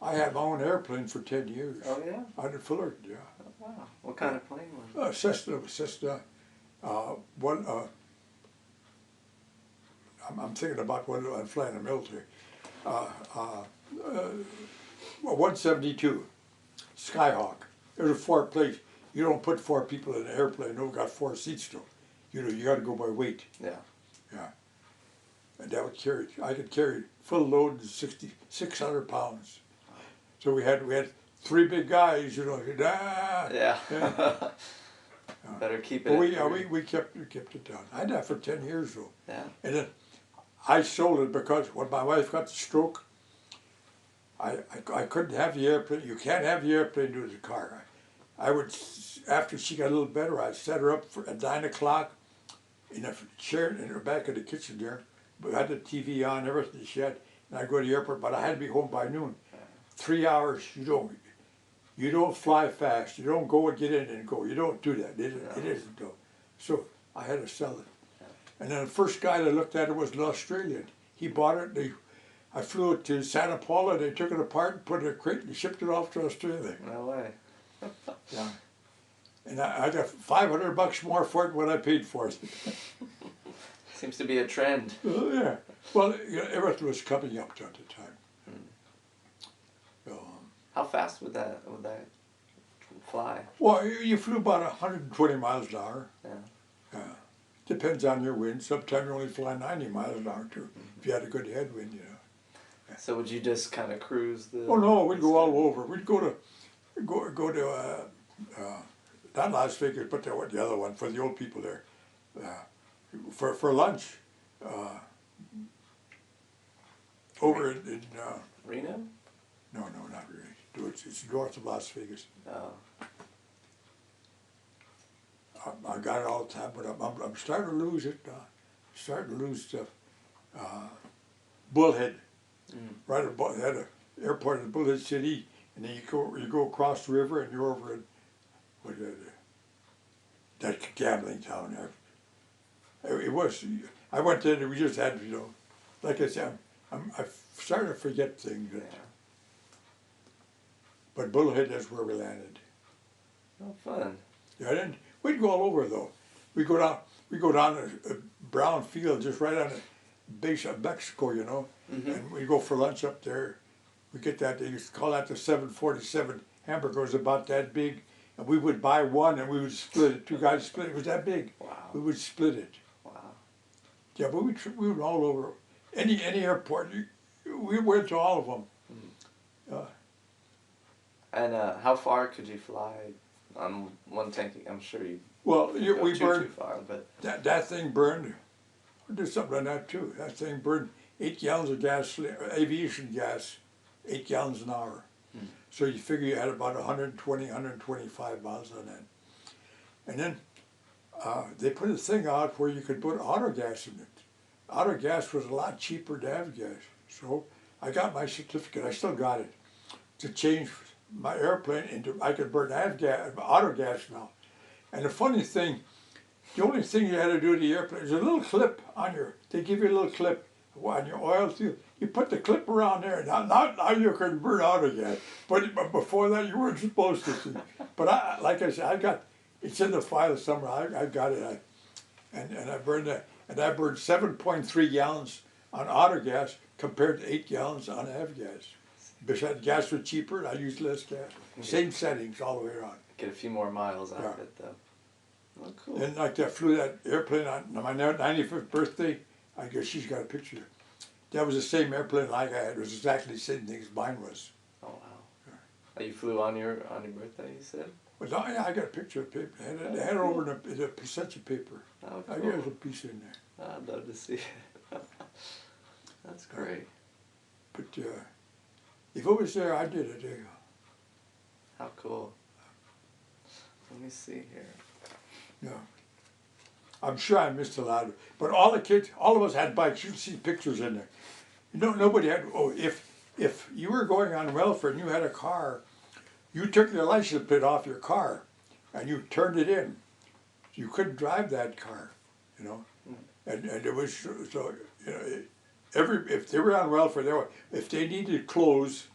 I had my own airplane for 10 years. Oh yeah. Out of Fullerton, yeah. Oh, wow. What kind of plane was it? Cessna. I'm thinking about when I'm flying in the military. 172, Skyhawk. There's a 4-plate. You don't put 4 people in an airplane. No, got 4 seats though. You got to go by weight. Yeah. Yeah. And that would I could carry full load 600 pounds. So we had 3 big guys, Yeah. Better keep it. But we kept it down. I did that for 10 years though. Yeah. And then I sold it because when my wife got the stroke, I couldn't have the airplane. You can't have the airplane do the car. I would, after she got a little better, I'd set her up at 9 o'clock in a chair in her back of the kitchen there. We had the TV on, everything she had, and I'd go to the airport, but I had to be home by noon. 3 hours, you don't fly fast. You don't go and get in and go. You don't do that. It isn't though. So I had to sell it. And then the first guy that looked at it was an Australian. He bought it. I flew it to Santa Paula. They took it apart and put it in a crate and shipped it off to Australia. No way. Yeah. And I got $500 more for it than what I paid for it. Seems to be a trend. Yeah. Well, everything was coming up at the time. So, How fast would that fly? well, you flew about 120 miles an hour. Yeah. Depends on your wind. Sometimes you only fly 90 miles an hour too, if you had a good headwind, So would you just kind of cruise the? Oh no, we'd go all over. We'd go to not Las Vegas, but the other one for the old people there, for lunch. Over in Reno? no, not really. It's north of Las Vegas. Oh. I got it all the time, but I'm starting to lose it. Starting to lose stuff. Bullhead, right above, they had an airport in Bullhead City, and then you go across the river and you're over in that gambling town there. It was. I went there and we just had, like I said, I'm starting to forget things. But Bullhead is where we landed. Oh, fun. Yeah, then we'd go all over though. We go down a brown field just right on the base of Mexico, and we go for lunch up there. We get that, they used to call that the 747 hamburger. It was about that big, and we would buy one and we would split it. Two guys split it. It was that big. Wow. We would split it. Wow. Yeah, but we went all over. Any airport, we went to all of them. And how far could you fly on one tank? I'm sure you. Well, we burned. Too far, but That thing burned. We did something like that too. That thing burned 8 gallons of gas, aviation gas, 8 gallons an hour. So you figure you had about 120, 125 miles on that. And then they put a thing out where you could put auto gas in it. Auto gas was a lot cheaper to have gas. So I got my certificate. I still got it to change my airplane into. I could burn auto gas now. And the funny thing, the only thing you had to do to the airplane is a little clip on they give you a little clip on your oil seal. You put the clip around there. Now you can burn auto gas. But before that, you weren't supposed to see. But like I said, it's in the file somewhere. I got it. And I burned that. And I burned 7.3 gallons on auto gas compared to 8 gallons on avgas. Besides, gas was cheaper, I used less gas. Same settings all the way around. get a few more miles out of it though. Oh, cool. And like I flew that airplane on my 95th birthday. I guess she's got a picture. That was the same airplane like I had. It was exactly the same thing as mine was. Oh wow. Oh, you flew on your birthday, you said? But no, yeah, I got a picture of paper. They had it over in a percentage of paper. Oh, I cool. guess there's a piece in there. I'd love to see it. That's great. But if it was there, I did it. There you go. How cool. Let me see here. Yeah. I'm sure I missed a lot of it. But all the kids, all of us had bikes. You can see pictures in there. Nobody had, if you were going on welfare and you had a car, you took the license plate off your car and you turned it in. You couldn't drive that car, And it was, so, if they were on welfare, if they needed clothes,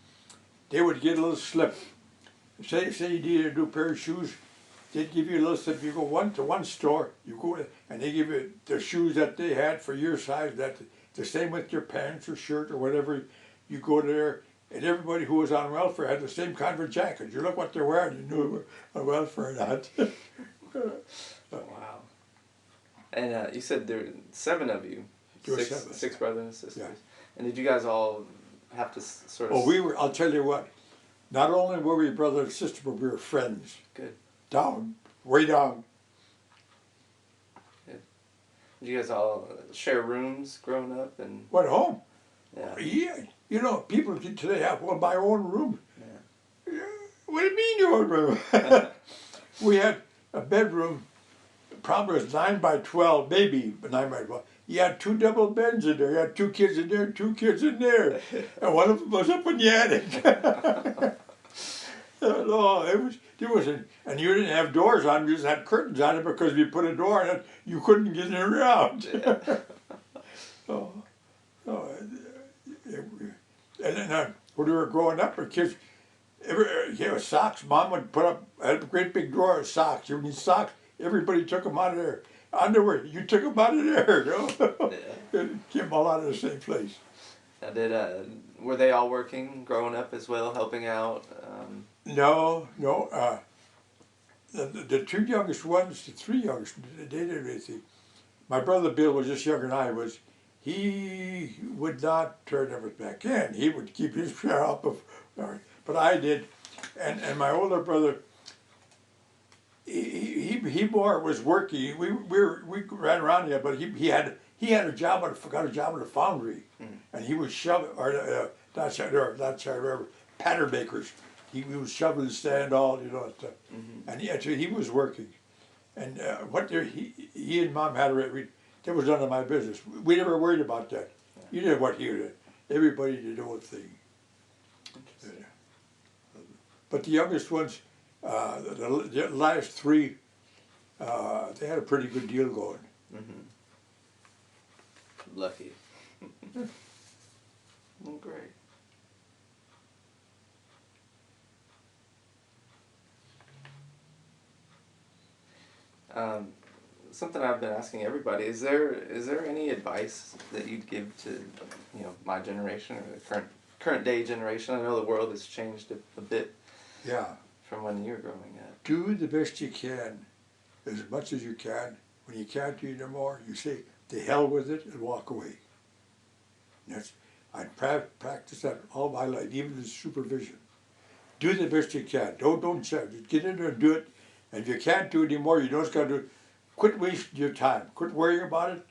they would get a little slip. Say you needed a new pair of shoes, they'd give you a little slip. You go to one store, you go and they give you the shoes that they had for your size. That the same with your pants or shirt or whatever. You go there, and everybody who was on welfare had the same kind of jacket. You look what they're wearing, you knew they were on welfare or not. Wow. And you said there were 7 of you. Six brothers and sisters. Yeah. And did you guys all have to sort of... Oh, I'll tell you what, not only were we brother and sister, but we were friends. Good. Down, way down. Good. Did you guys all share rooms growing up? And Went home. yeah. Yeah, you know, people today have my own room. Yeah. Yeah, what do you mean your own room? We had a bedroom. Probably was 9 by 12, maybe 9 by 12. You had 2 double beds in there. You had 2 kids in there, 2 kids in there, and one of them was up in the attic. No, it was, and you didn't have doors on. You just had curtains on it because if you put a door on it, you couldn't get in and out. Oh, oh, and then when we were growing up, our kids, socks. Mom would put up a great big drawer of socks. You need socks. Everybody took them out of there. Underwear, you took them out of there. You know? Yeah. It came all out of the same place. Now, were they all working growing up as well, helping out? No. The 2 youngest ones, the 3 youngest, they did anything. My brother Bill was just younger than I was. He would not turn ever back in. He would keep his share up of, but I did, and my older brother. He more was working. We ran around here, but he had a job got a job at a foundry, and he was shoving pattern makers. He was shoveling the stand all stuff, and he was working, and he and Mom had that was none of my business. We never worried about that. You did what you did. Everybody did their own thing. But the youngest ones, the last 3, they had a pretty good deal going. Lucky. Well, great. Something I've been asking everybody, is there any advice that you'd give to my generation or the current day generation? I know the world has changed a bit from when you were growing up. Do the best you can, as much as you can. When you can't do no more, you say, "To hell with it," and walk away. And I practiced that all my life, even in supervision. Do the best you can. Don't just get in there and do it. And if you can't do it anymore, you know it's got to do it. Quit wasting your time. Quit worrying about it.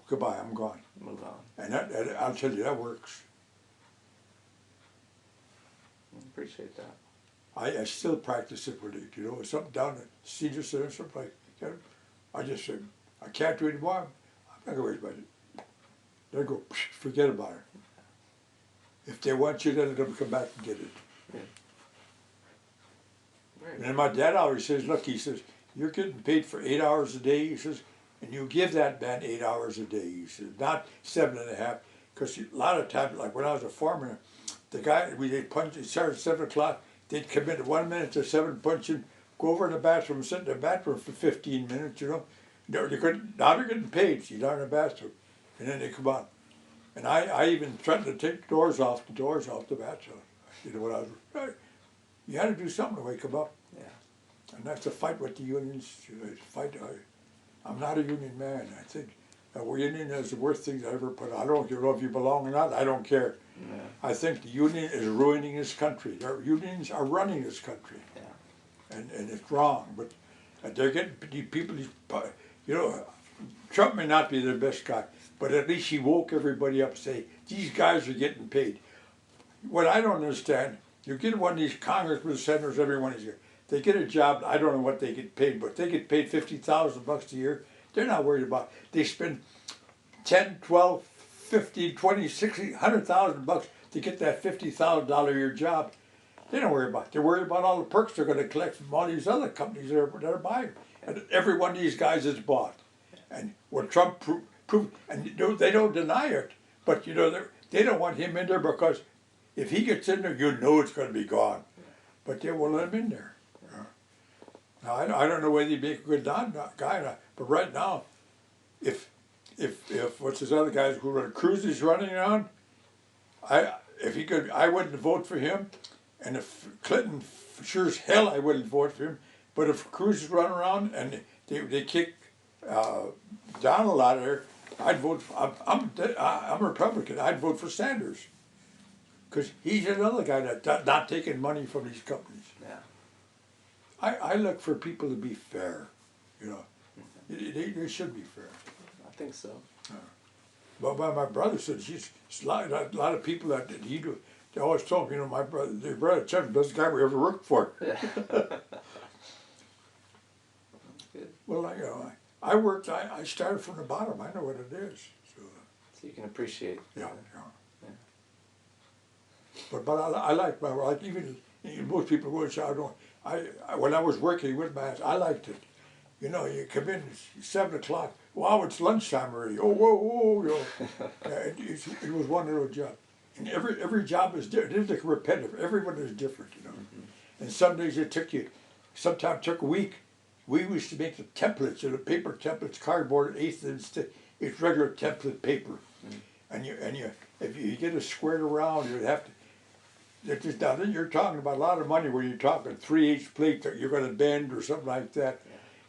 Goodbye, I'm gone. Move on. And I'll tell you, that works. I appreciate that. I still practice it with it. Something down at senior center, something like that. I just said, I can't do it anymore. I'm not going to worry about it. They go, forget about it. If they want you, then they'll come back and get it. Yeah. Right. And then my dad always says, look, he says, you're getting paid for 8 hours a day, he says, and you give that man 8 hours a day, he says, not 7.5. Because a lot of times, like when I was a foreman, the guy, they'd punch, it started at 7 o'clock, they'd come in at 1 minute to 7, punch in, go over in the bathroom, sit in the bathroom for 15 minutes, Now they're getting paid, so you're down in the bathroom. And then they come on. And I even threatened to take the doors off the bathroom. When I was, you had to do something to wake them up. Yeah. And that's a fight with the unions. I'm not a union man. I think a union is the worst thing I ever put on. I don't know if you belong or not. I don't care. Yeah. I think the union is ruining this country. Their unions are running this country. Yeah. And it's wrong. But they're getting people, Trump may not be the best guy, but at least he woke everybody up and say, these guys are getting paid. What I don't understand, you get one of these congressmen, senators, everyone is here. They get a job, I don't know what they get paid, but they get paid $50,000 a year. They're not worried about it. They spend 10, 12, 50, 20, 60, $100,000 to get that $50,000 a year job. They don't worry about it. They're worried about all the perks they're going to collect from all these other companies that are buying. And every one of these guys is bought. And what Trump proved, and they don't deny it, but they don't want him in there because if he gets in there, it's going to be gone. But they won't let him in there. Now I don't know whether he'd make a good guy or not, but right now, if what's his other guys who run Cruz is running around, I wouldn't vote for him, and if Clinton, sure as hell I wouldn't vote for him. But if Cruz is running around and they kick Donald out of there, I'd vote. I'm a Republican. I'd vote for Sanders, because he's another guy that's not taking money from these companies. Yeah. I look for people to be fair. They should be fair. think so. But my brother said a lot of people that he do. They always told me, you know, my brother Chet was the best guy we ever worked for. Yeah. Good. Well, I worked. I started from the bottom. I know what it is. So you can appreciate. yeah. But I like my like even most people would say I don't. When I was working with my ass, I liked it. You know, you come in 7 o'clock. Wow, it's lunchtime already. Oh, whoa, whoa, you know. It was one of those jobs. And every job is different. It is like repetitive. Everyone is different, you know. And some days sometimes took a week. We used to make the templates, the paper templates, cardboard, eighth inch. It's regular template paper. And if you get it squared around, you'd have to. Now then you're talking about a lot of money when you're talking 3/8 plate that you're going to bend or something like that.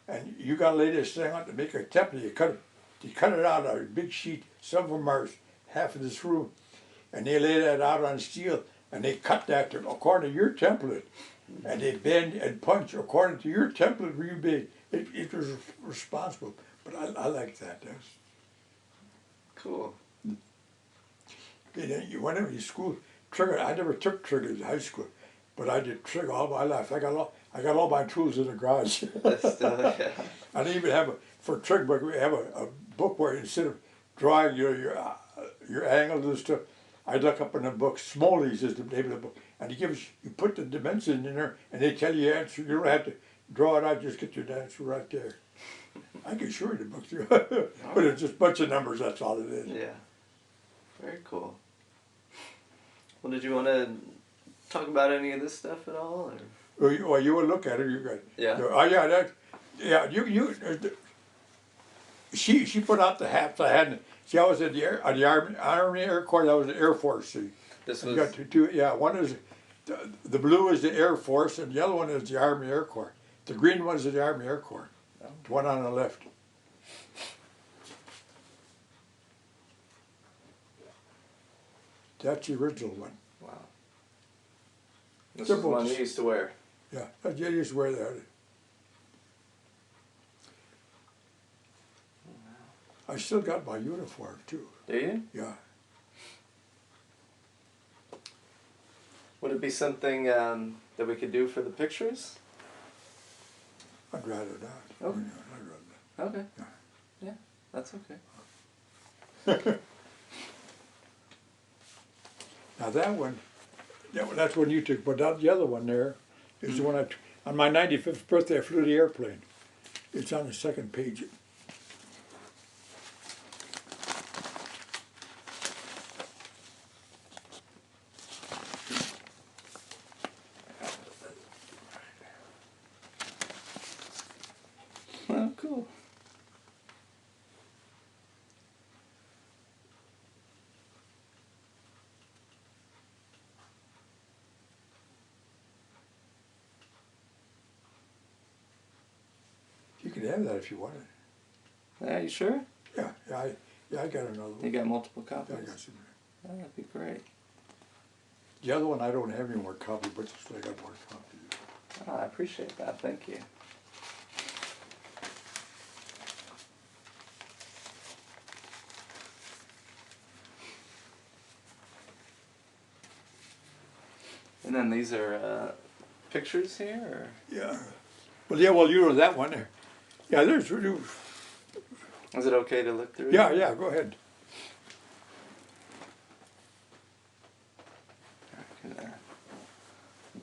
And you got to lay this thing on to make a template. You cut it out on a big sheet. Some of them are half of this room, and they lay that out on steel, and they cut that according to your template, and they bend and punch according to your template where you made. It was responsible, but I like that. That's cool. Whenever you school trigger, I never took triggers in high school, but I did trigger all my life. I got all my tools in the garage. Yeah. I didn't even have for trick book. We have a book where instead of drawing your angles and stuff, I look up in the book. Smoley's is the name of the book, and you put the dimensions in there, and they tell you your answer. You don't have to draw it out; just get your answer right there. I can show you the book too, but it's just a bunch of numbers. That's all it is. Yeah. Very cool. Well, did you want to talk about any of this stuff at all? Or? Well, you will look at it. You got. Yeah. Oh yeah, She put out the hats I had. See, I was in the Army Air Corps. I was in the Air Force. See, This you was. got two. Yeah, one is the blue is the Air Force, and the other one is the Army Air Corps. The green one is the Army Air Corps. The one on the left. That's the original one. Wow. This They're is the one both- you used to wear. Yeah, I used to wear that. I still got my uniform too. Do you? Yeah. Would it be something that we could do for the pictures? I'd rather not. Okay. I'd rather Okay. Yeah. Yeah, that's okay. not. Now that one, that's one you took, but the other one there is the one on my 95th birthday I flew the airplane. It's on the second page. Oh, cool. You could have that if you wanted. Yeah, you sure? Yeah, I got another one. You got multiple Yeah, copies? I got some. Oh, that'd be great. The other one I don't have any more copy, but I got more copies. Oh, I appreciate that. Thank you. And then these are pictures here, or? Yeah. Well, yeah, well, you know that one there. Yeah, there's. Is it okay to look through? Yeah, yeah, go ahead. I can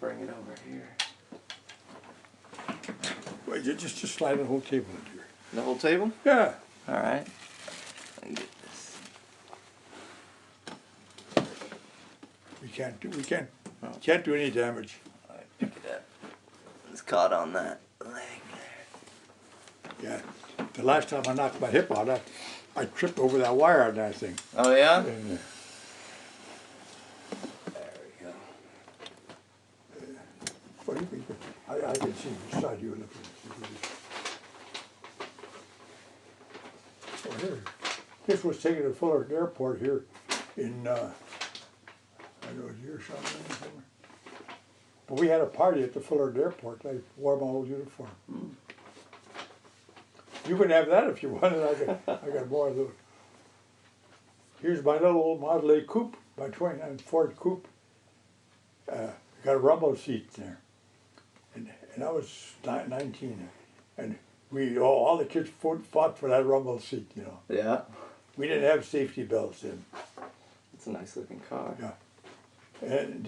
bring it over here. Wait, just slide the whole table in here. The whole table? Yeah. All right. Let me get this. We can't do any damage. All right, pick it up. It's caught on that leg there. Yeah. The last time I knocked my hip out, I tripped over that wire on that thing. Oh yeah? And, There we go. well, I can see beside you. Oh, here. This was taken to Fullerton Airport here in, I know a year or something. But we had a party at the Fullerton Airport. I wore my old uniform. You can have that if you want it. I got more of those. Here's my little old Model A coupe, my 29 Ford coupe. Got a rumble seat there. And I was 19. And all the kids fought for that rumble seat, you know. Yeah. We didn't have safety belts then. It's a nice looking car. Yeah. And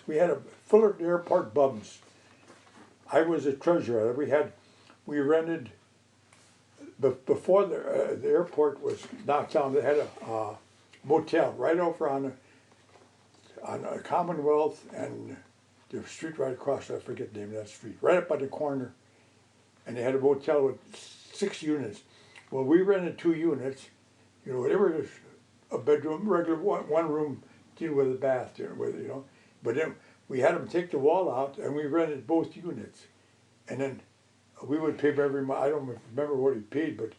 we had a Fullerton Airport bums. I was a treasurer. We rented, before the airport was knocked down, they had a motel right over on a Commonwealth and the street right across, I forget the name of that street, right up by the corner. And they had a motel with 6 units. Well, we rented 2 units. You know, whatever it is, a bedroom, regular one room, deal with a bath, you know. But then we had them take the wall out, and we rented both units. And then we would pay every month. I don't remember what we paid, but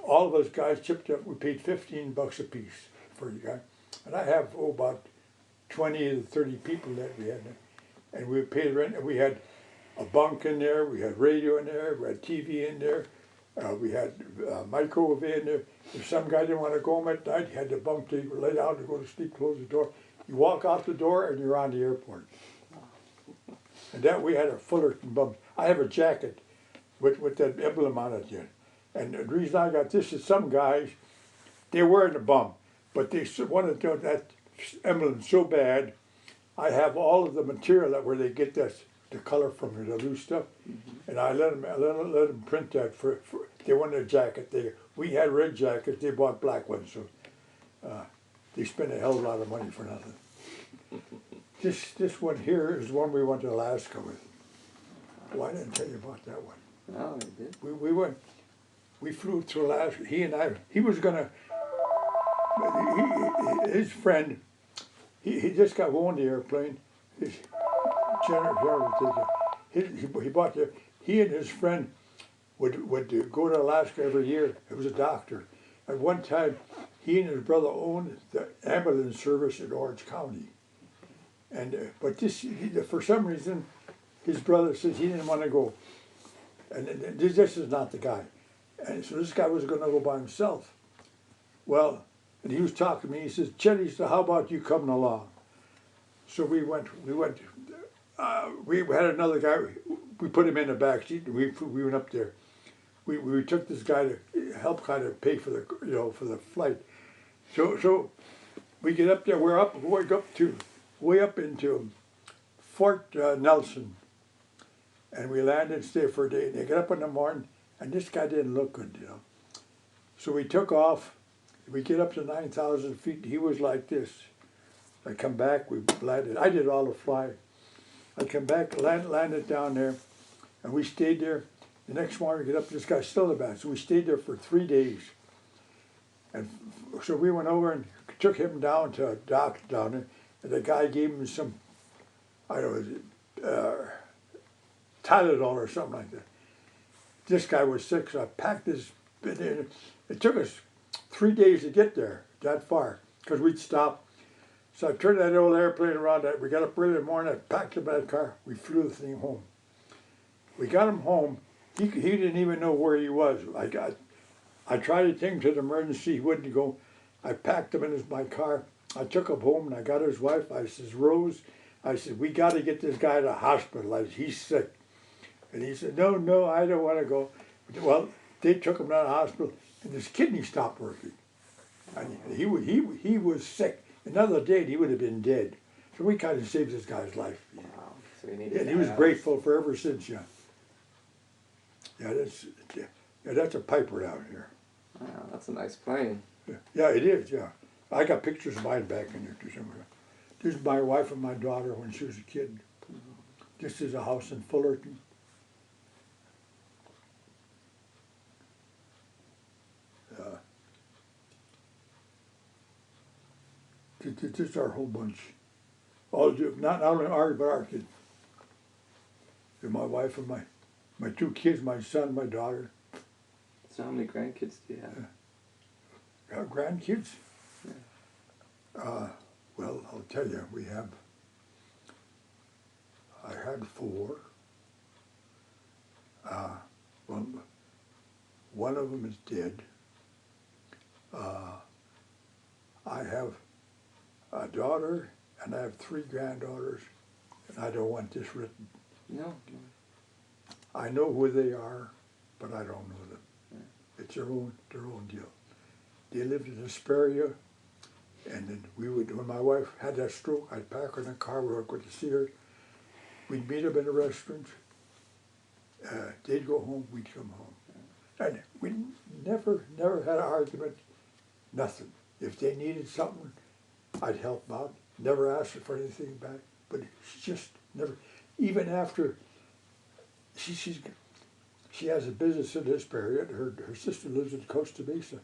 all of us guys chipped up. We paid $15 a piece for you guys. And I have about 20 to 30 people that we had, and we paid rent. And we had a bunk in there. We had radio in there. We had TV in there. We had a microwave in there. If some guy didn't want to go home at night, he had the bunk to lay down to go to sleep, close the door. You walk out the door and you're on the airport. And that we had a Fullerton bum. I have a jacket with that emblem on it yet. And the reason I got this is some guys, they wearing a bum, but they wanted to that emblem so bad. I have all of the material where they get the color from the loose stuff, and I let them print that for they wanted a jacket. We had red jackets, they bought black ones, so they spent a hell of a lot of money for nothing. This one here is the one we went to Alaska with. Well, I didn't tell you about that one. Oh, you did? We flew to Alaska. He was gonna. His friend, he just got on the airplane. His general, he bought the. He and his friend would go to Alaska every year. He was a doctor. At one time, he and his brother owned the ambulance service in Orange County. And but for some reason, his brother says he didn't want to go. And this is not the guy. And so this guy was going to go by himself. Well, and he was talking to me. He says, Chet, he said, how about you coming along? So we went. We had another guy. We put him in the back seat. And we went up there. We took this guy to help kind of pay for the flight. So we get up there. We're way up into Fort Nelson. And we landed and stayed for a day. And they got up in the morning, and this guy didn't look good, you know. So we took off. We get up to 9,000 feet. He was like this. I come back. We landed. I did all the flying. I come back, landed down there, and we stayed there. The next morning, we get up. This guy's still in the back. So we stayed there for 3 days. And so we went over and took him down to a doctor down there. And the guy gave him some, I don't know, Tylenol or something like that. This guy was sick, so I packed this bit in. It took us 3 days to get there, that far, because we'd stop. So I turned that old airplane around. We got up early in the morning, I packed him in that car. We flew the thing home. We got him home. He didn't even know where he was. I tried to take him to the emergency. He wouldn't go. I packed him in my car. I took him home, and I got his wife. I says, Rose, I said, we got to get this guy to the hospital. He's sick. And he said, no, I don't want to go. Well, they took him to the hospital, and his kidney stopped working. And he was sick. Another day, and he would have been dead. So we kind of saved this guy's life. Wow. So And he was grateful for ever since, yeah. Yeah, that's a Piper down here. Wow, that's a nice plane. Yeah, it is, yeah. I got pictures of mine back in there too somewhere. This is my wife and my daughter when she was a kid. This is a house in Fullerton. This is our whole bunch. Not only ours, but our kids. And my wife and my 2 kids, my son, my daughter. So how many grandkids do you have? Our grandkids? Yeah. Well, I'll tell you, I had 4. Well, One of them is dead. I have a daughter, and I have 3 granddaughters, and I don't want this written. No. I know who they are, but I don't know them. It's their own deal. They lived in Hesperia, and then when my wife had that stroke, I'd pack her in a car, we were going to see her. We'd meet them in a restaurant. They'd go home, we'd come home. And we never had an argument, nothing. If they needed something, I'd help them out. Never asked her for anything back. But she just never, even after, she has a business in Hesperia. Her sister lives in Costa Mesa.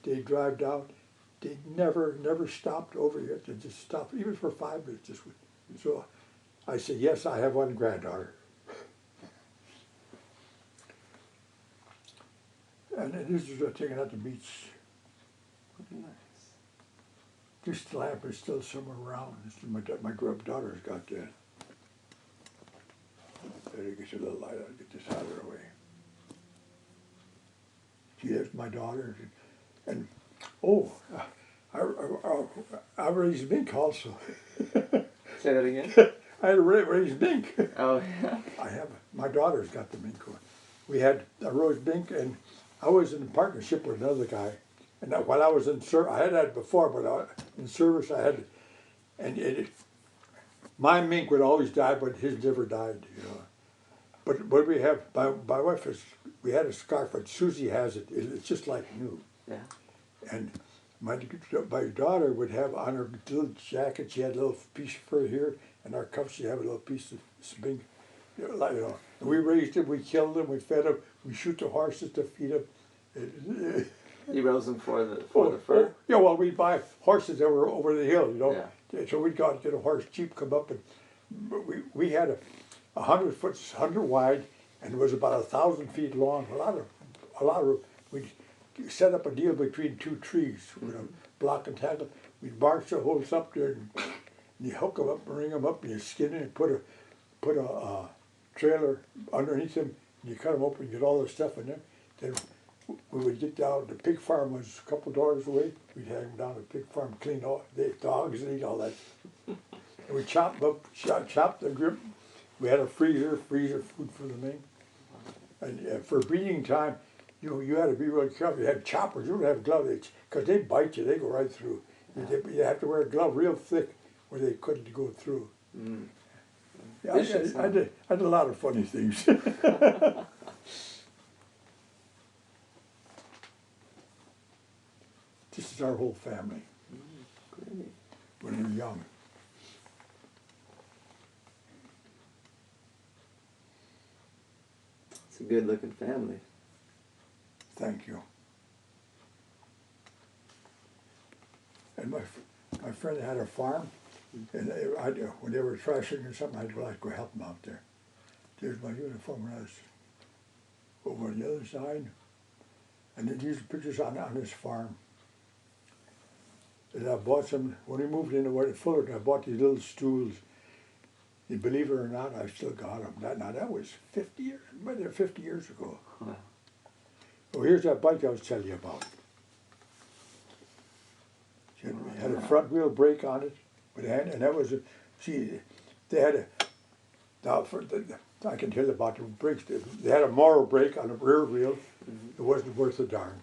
They drive down. They never stopped over here. They just stopped, even for 5 minutes. So I said, yes, I have one granddaughter. And this is taken out the beach. Nice. This lamp is still somewhere around. My daughter's got that. There you get a little light on. Get this out of her way. See, there's my daughter. And, I raised mink also. Say that again? I had raised mink. Oh, yeah. My daughter's got the mink one. We had a roast mink, and I was in partnership with another guy. And while I was in service, I had that before, but in service I had, and my mink would always die, but his never died, you know. But what we have, my wife we had a scarf, but Susie has it. It's just like new. Yeah. And my daughter would have on her little jacket, she had a little piece of fur here, and our cuffs, she had a little piece of mink. You know. And we raised them, we killed them, we fed them, we shoot the horses to feed them. You rose them for the fur? Yeah, well, we'd buy horses that were over the hill, you know. Yeah. So we'd go out and get a horse cheap, come up, and we had a 100 foot, 100 wide, and it was about 1,000 feet long. A lot of, we'd set up a deal between 2 trees, with a block and tackle. We'd march the horse up there, and you hook them up, bring them up, and you skin it, and put a trailer underneath them, and you cut them open, and get all the stuff in there. Then we would get down, the pig farm was a couple doors away, we'd hang them down to the pig farm, clean all, the dogs and eat all that. And we chopped them up, chopped the grip. We had a freezer food for the mink. And for breeding time, you had to be really careful. You had choppers, you would have gloves, because they bite you, they go right through. You have to wear a glove real thick where they couldn't go through. Mm. Yeah, I did a lot of funny things. This is our whole family. Great. When we were young. It's a good looking family. Thank you. And my friend had a farm, and when they were threshing or something, I'd like to go help them out there. There's my uniform when I was over on the other side. And then these are pictures on his farm. And I bought some, when we moved into Fullerton, I bought these little stools. And believe it or not, I still got them. That was 50 years, but they're 50 years ago. Wow. Well, here's that bike I was telling you about. It had a front wheel brake on it, and that was they had a, now I can tell you about the brakes. They had a Morrow brake on the rear wheel. It wasn't worth a darn.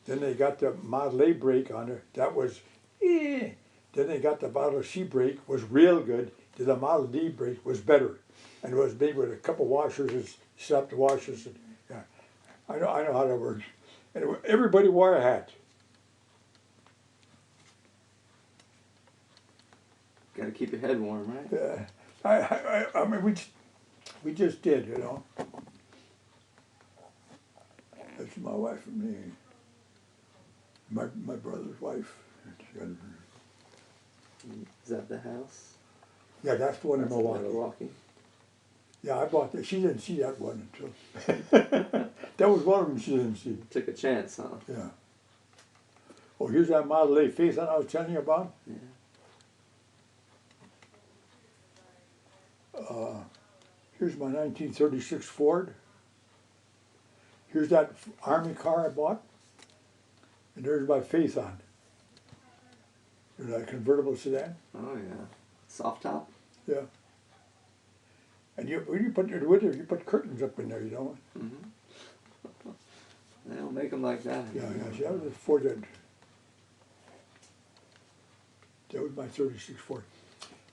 Then they got the Model A brake on it. That was, Then they got the Model C brake, was real good. Then the Model D brake was better, and it was made with a couple washers and slapped the washers. And, yeah, I know how that works. And everybody wore a hat. Got to keep your head warm, right? I mean, we just did, you know. That's my wife and me. My brother's wife. Is that the house? Yeah, that's the one in That's Milwaukee. Yeah, I bought that. She didn't see that one until. That was one of them she didn't see. Took a chance, huh? Yeah. Oh, here's that Model A face that I was telling you about. Yeah. Here's my 1936 Ford. here's that Army car I bought, and there's my face on it. You know, that convertible sedan. Oh yeah. Soft top. Yeah. And when you put it with it, you put curtains up in there, you know. Mm-hmm. They don't make them like that. Yeah, yeah. See, I was a Ford that was my 36 Ford.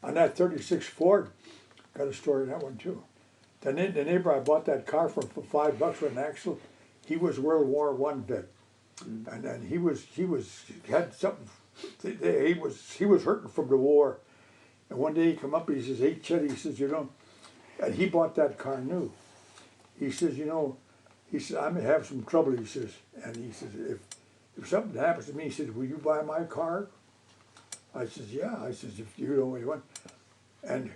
On that 36 Ford, got a story on that one too. The neighbor I bought that car from for $5 with an axle, he was World War I vet, and then he had something. He was hurting from the war, and one day he come up, he says, "Hey Chet," he says, "you know," and he bought that car new. He says, "You know," he says, "I'm gonna have some trouble," he says, and he says, if something happens to me," he says, "will you buy my car?" I says, "Yeah." I says, "if you don't want," and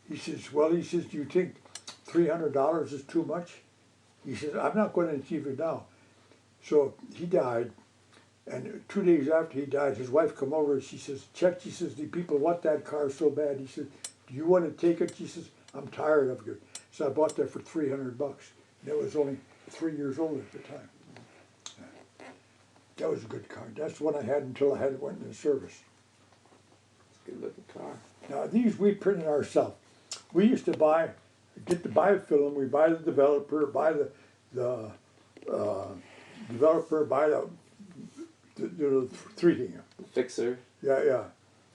he says, "Well," he says, "do you think $300 is too much?" He says, "I'm not going to achieve it now." So he died, and 2 days after he died, his wife come over and she says, "Chet," she says, "the people want that car so bad." He says, "Do you want to take it?" She says, "I'm tired of it." So I bought that for $300. And it was only 3 years old at the time. That was a good car. That's the one I had until I had it went into service. It's a good looking car. Now these we printed ourselves. We used to get the biofilm. We buy the developer, buy the developer, buy the three thing. Fixer. Yeah, yeah.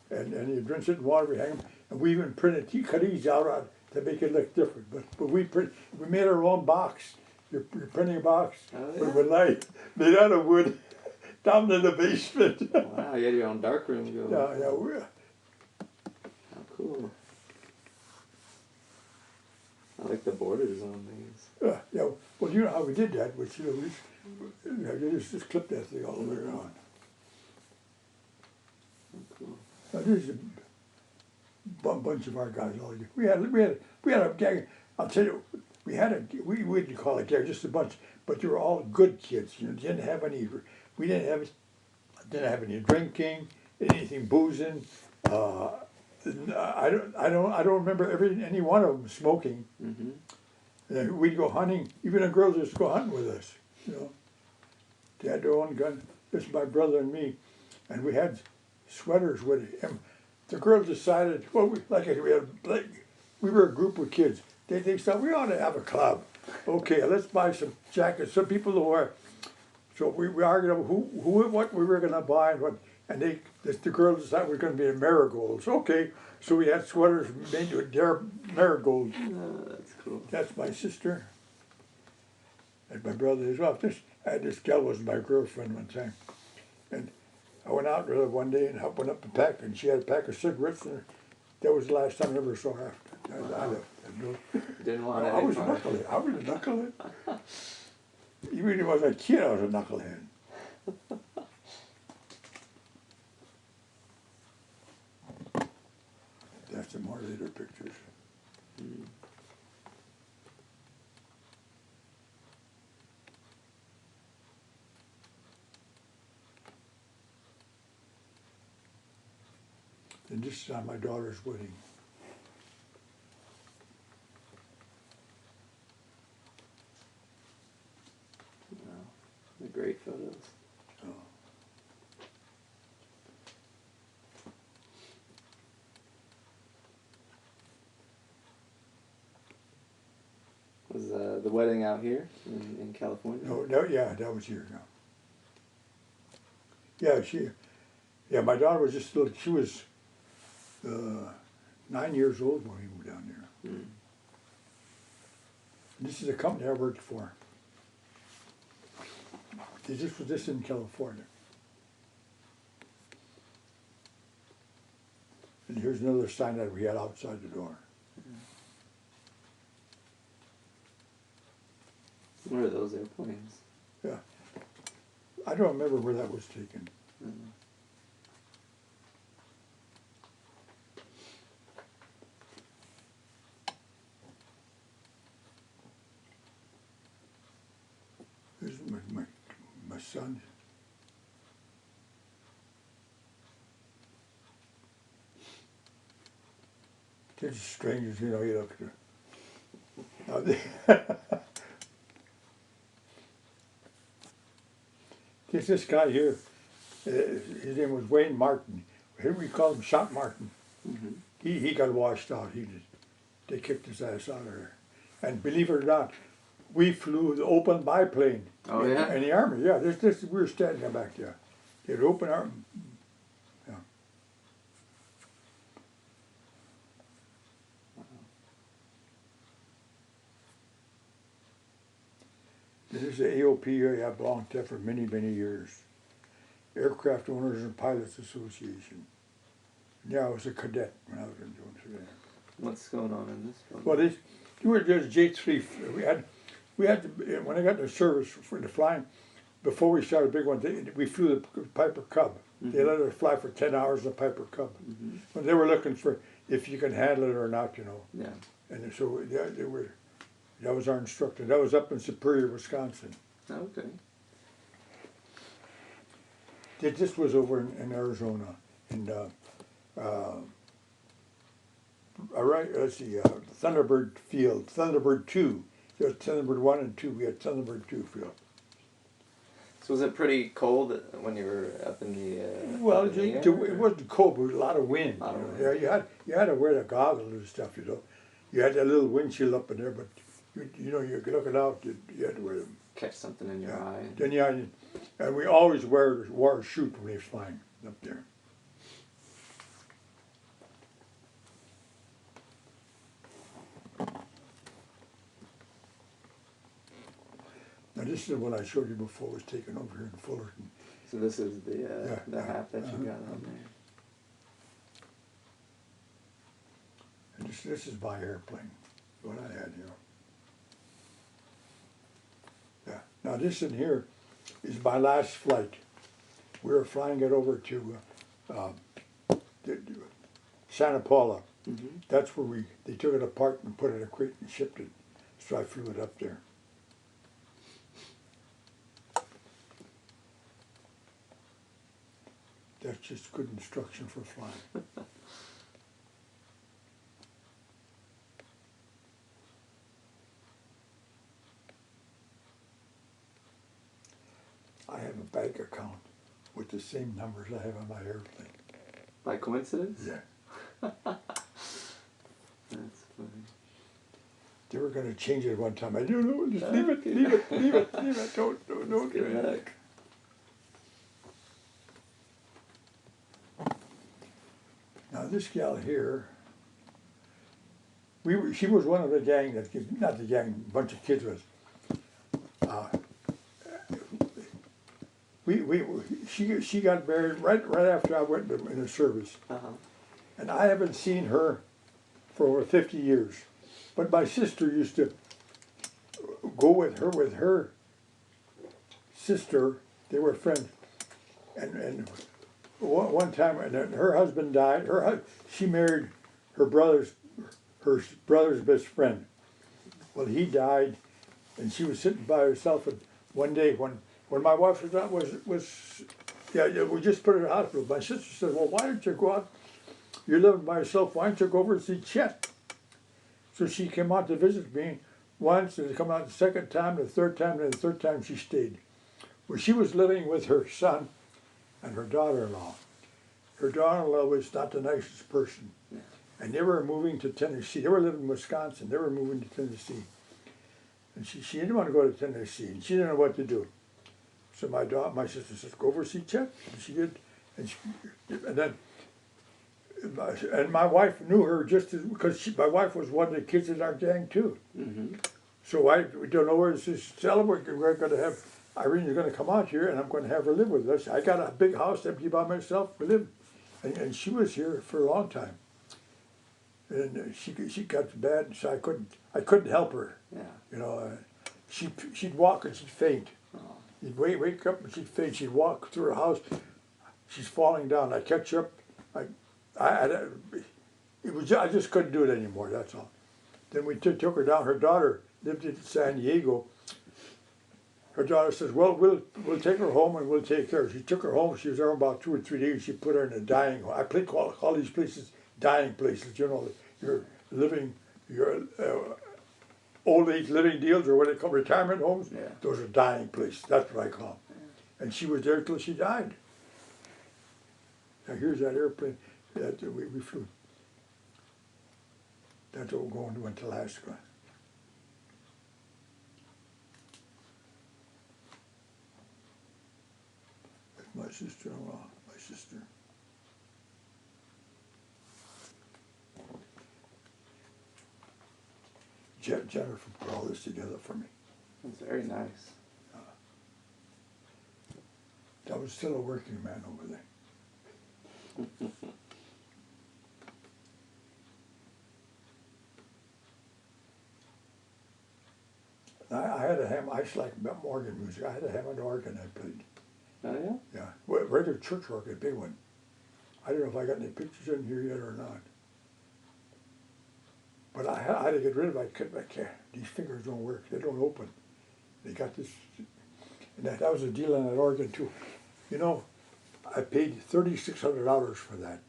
And you rinse it in water, we hang them. And we even printed cuties out on to make it look different. But we made our own box. Your printing box. Oh, yeah. With light made out of wood down in the basement. Wow, you had your own dark room going. Yeah. How cool. I like the borders on these. Yeah. Well, you know how we did that, which you just clip that thing all the way around. Oh, cool. Now, there's a bunch of our guys all year. We had a gang. I'll tell you, we wouldn't call it gang, just a bunch, but they were all good kids. You know, didn't have any. We didn't have any drinking, anything boozing. I don't remember any one of them smoking. Mm-hmm. We'd go hunting. Even the girls used to go hunting with us. You know, they had their own gun. Just my brother and me, and we had sweaters with him. The girls decided, well, we were a group of kids. They thought we ought to have a club. Okay, let's buy some jackets. Some people to wear. So we argued over what we were going to buy and what. And the girls decided we were going to be in marigolds. Okay, so we had sweaters made with their marigolds. Oh, that's cool. That's my sister. And my brother as well. I had this gal was my girlfriend one time. And I went out with her one day and opened up a pack, and she had a pack of cigarettes in her. That was the last time I ever saw her after. Didn't want I was a any knucklehead. I was a knucklehead. Even when I was a kid, I was a knucklehead. That's some more later pictures. And this is on my daughter's wedding. Wow. They're great photos. Oh. Was the wedding out here in California? No, yeah, that was here now. Yeah, my daughter was just little. She was 9 years old when we moved down there. Mm. This is a company I worked for. This was this in California. And here's another sign that we had outside the door. What are those airplanes? Yeah. I don't remember where that was taken. Mm. This is my son. They're just strangers, you know, you look at them. This guy here, his name was Wayne Martin. Here we call him Shot Martin. Mm-hmm. He got washed out. They kicked his ass out of there. And believe it or not, we flew the open biplane. Oh, yeah? In the Army, yeah. We were standing back there. They had open arm. Yeah. This is the AOP area I belonged to for many, many years. Aircraft Owners and Pilots Association. Yeah, I was a cadet when I was doing surveying. What's going on in this building? Well, you were just J3. We had to, when I got in the service for the flying, before we started the big one, we flew the Piper Cub. Mm-hmm. They let us fly for 10 hours in the Piper Cub. Mm-hmm. When they were looking for if you can handle it or not, you know. Yeah. And so they were. That was our instructor. That was up in Superior, Wisconsin. Okay. This was over in Arizona, and let's see, Thunderbird Field, Thunderbird 2. There was Thunderbird 1 and 2. We had Thunderbird 2 field. So was it pretty cold when you were up in the? Well, up in the air, it wasn't cold, but a lot of wind. Lot of You know? wind. Yeah, you had to wear the goggles and stuff. You know, you had that little windshield up in there, but you know you're looking out. You had to wear them. Catch something in your Yeah. eye. Then yeah, and we always wore a chute when we was flying up there. Now this is the one I showed you before. Was taken over here in Fullerton. So this is the Yeah. hat that you got on there. And this is my airplane, what I had, you know. Yeah. Now this in here is my last flight. We were flying it over to Santa Paula. Mm-hmm. That's where they took it apart and put it in a crate and shipped it. So I flew it up there. That's just good instruction for flying. I have a bank account with the same numbers I have on my airplane. By coincidence? Yeah. That's funny. They were going to change it one time. I don't know, just leave it, leave it, leave it, leave it. Don't do Good it. luck. Now this gal here, she was one of the gang that, not the gang, a bunch of kids was. She got married right after I went in the service, Uh-huh. and I haven't seen her for over 50 years. But my sister used to go with her sister. They were friends, and one time, and her husband died. She married her brother's best friend. Well, he died, and she was sitting by herself. And one day, when my wife we just put her in the hospital. My sister said, "Well, why don't you go out? You're living by yourself. Why don't you go over and see Chet?" So she came out to visit me once, and come out the second time, the third time, and the third time she stayed. Well, she was living with her son and her daughter-in-law. Her daughter-in-law was not the nicest person. Yeah. And they were moving to Tennessee. They were living in Wisconsin. They were moving to Tennessee. And she didn't want to go to Tennessee, and she didn't know what to do. So my sister said, "Go over and see Chet." And she did. And my wife knew her just because my wife was one of the kids in our gang too. Mm-hmm. So we don't know where to tell her we're going to have, Irene's going to come out here, and I'm going to have her live with us. I got a big house empty by myself to live. And she was here for a long time. And she got bad, so I couldn't help her. Yeah. You know, she'd walk and she'd faint. Oh. You'd wake up and she'd faint. She'd walk through her house. She's falling down. I catch her up. I just couldn't do it anymore. That's all. Then we took her down. Her daughter lived in San Diego. Her daughter says, "Well, we'll take her home and we'll take care of her." She took her home. She was there about 2 or 3 days. She put her in a dying home. I call these places dying places. You know, your old age living deals, or what they call retirement homes. Yeah. Those are dying places. That's what I call them. And she was there till she died. Now here's that airplane that we flew. That's what we're went to Alaska. That's my sister-in-law, my sister. Jennifer put all this together for me. That's very nice. I was still a working man over there. I had a ham. I just like organ music. I had a Hammond organ I played. Oh yeah? Yeah, well, regular church organ, big one. I don't know if I got any pictures in here yet or not. But I had to get rid of it. I can't. These fingers don't work. They don't open. They got this. And that was a deal on that organ too. You know, I paid $3,600 for that.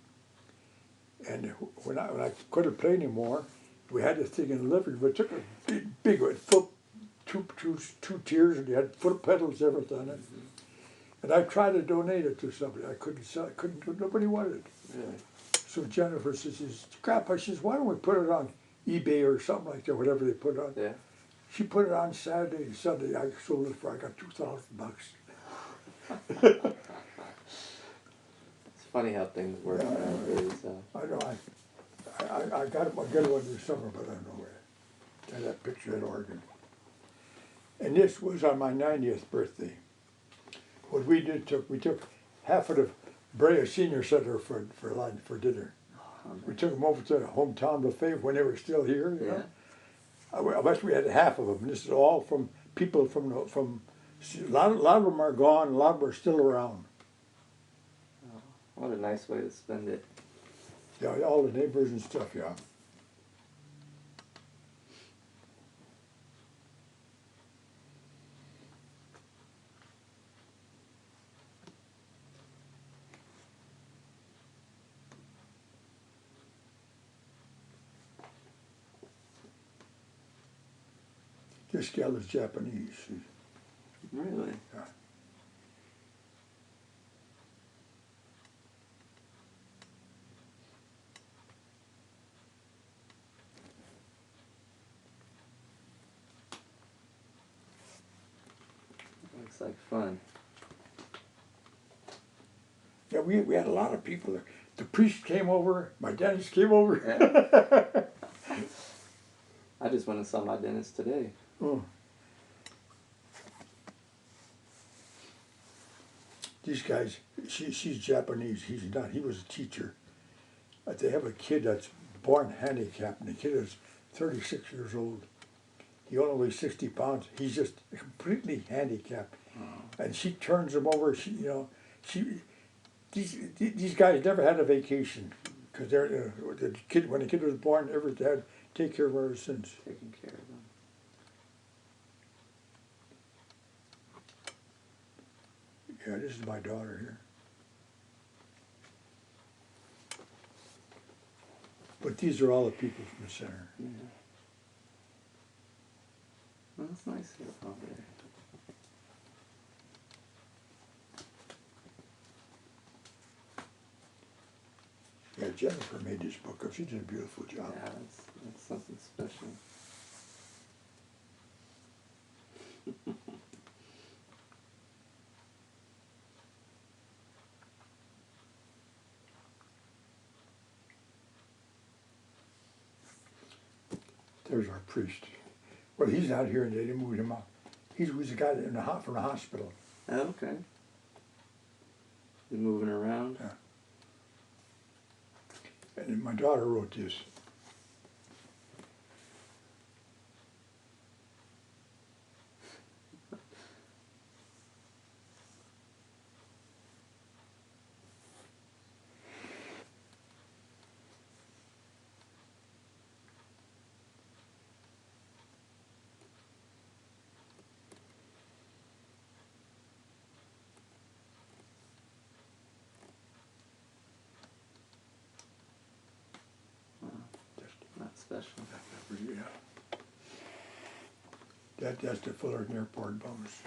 And when I couldn't play anymore, we had this thing in the living room. We took a big one, two tiers, and you had foot pedals, everything on it. And I tried to donate it to somebody. I couldn't sell it. Nobody wanted it. Really? So Jennifer says, crap, I says, why don't we put it on eBay or something like that, whatever they put on. Yeah. She put it on Saturday and Sunday. I sold it for, I got $2,000. It's funny how things work Yeah, nowadays. I know, I got it, I'll get it one this summer, but I don't know where. I had that picture at Oregon. And this was on my 90th birthday. What we did, we took half of the Brea Senior Center for lunch, for dinner. We took them over to the hometown buffet when they were still here, you know. I wish we had half of them. This is all from people from a lot of them are gone, a lot of them are still around. Oh, what a nice way to spend it. Yeah, all the neighbors and stuff, yeah. This gal is Japanese. Really? Yeah. Looks like fun. Yeah, we had a lot of people there. The priest came over, my dentist came over. Yeah. I just went and saw my dentist today. Oh. These guys, she's Japanese, he's not. He was a teacher. But they have a kid that's born handicapped, and the kid is 36 years old. He only weighs 60 pounds. He's just completely handicapped. Oh. And she turns him over. These guys never had a vacation because when the kid was born, every dad take care of her since. Taking care of them. Yeah, this is my daughter here. But these are all the people from the center. Yeah. Well, that's nice here over there. Yeah, Jennifer made this book up. She did a beautiful job. Yeah, that's something special. There's our priest. Well, he's out here and they didn't move him out. He was a guy from the hospital. Oh, okay. You're moving around? Yeah. And then my daughter wrote this. Not special. Yeah. That's the Fullerton Airport bums.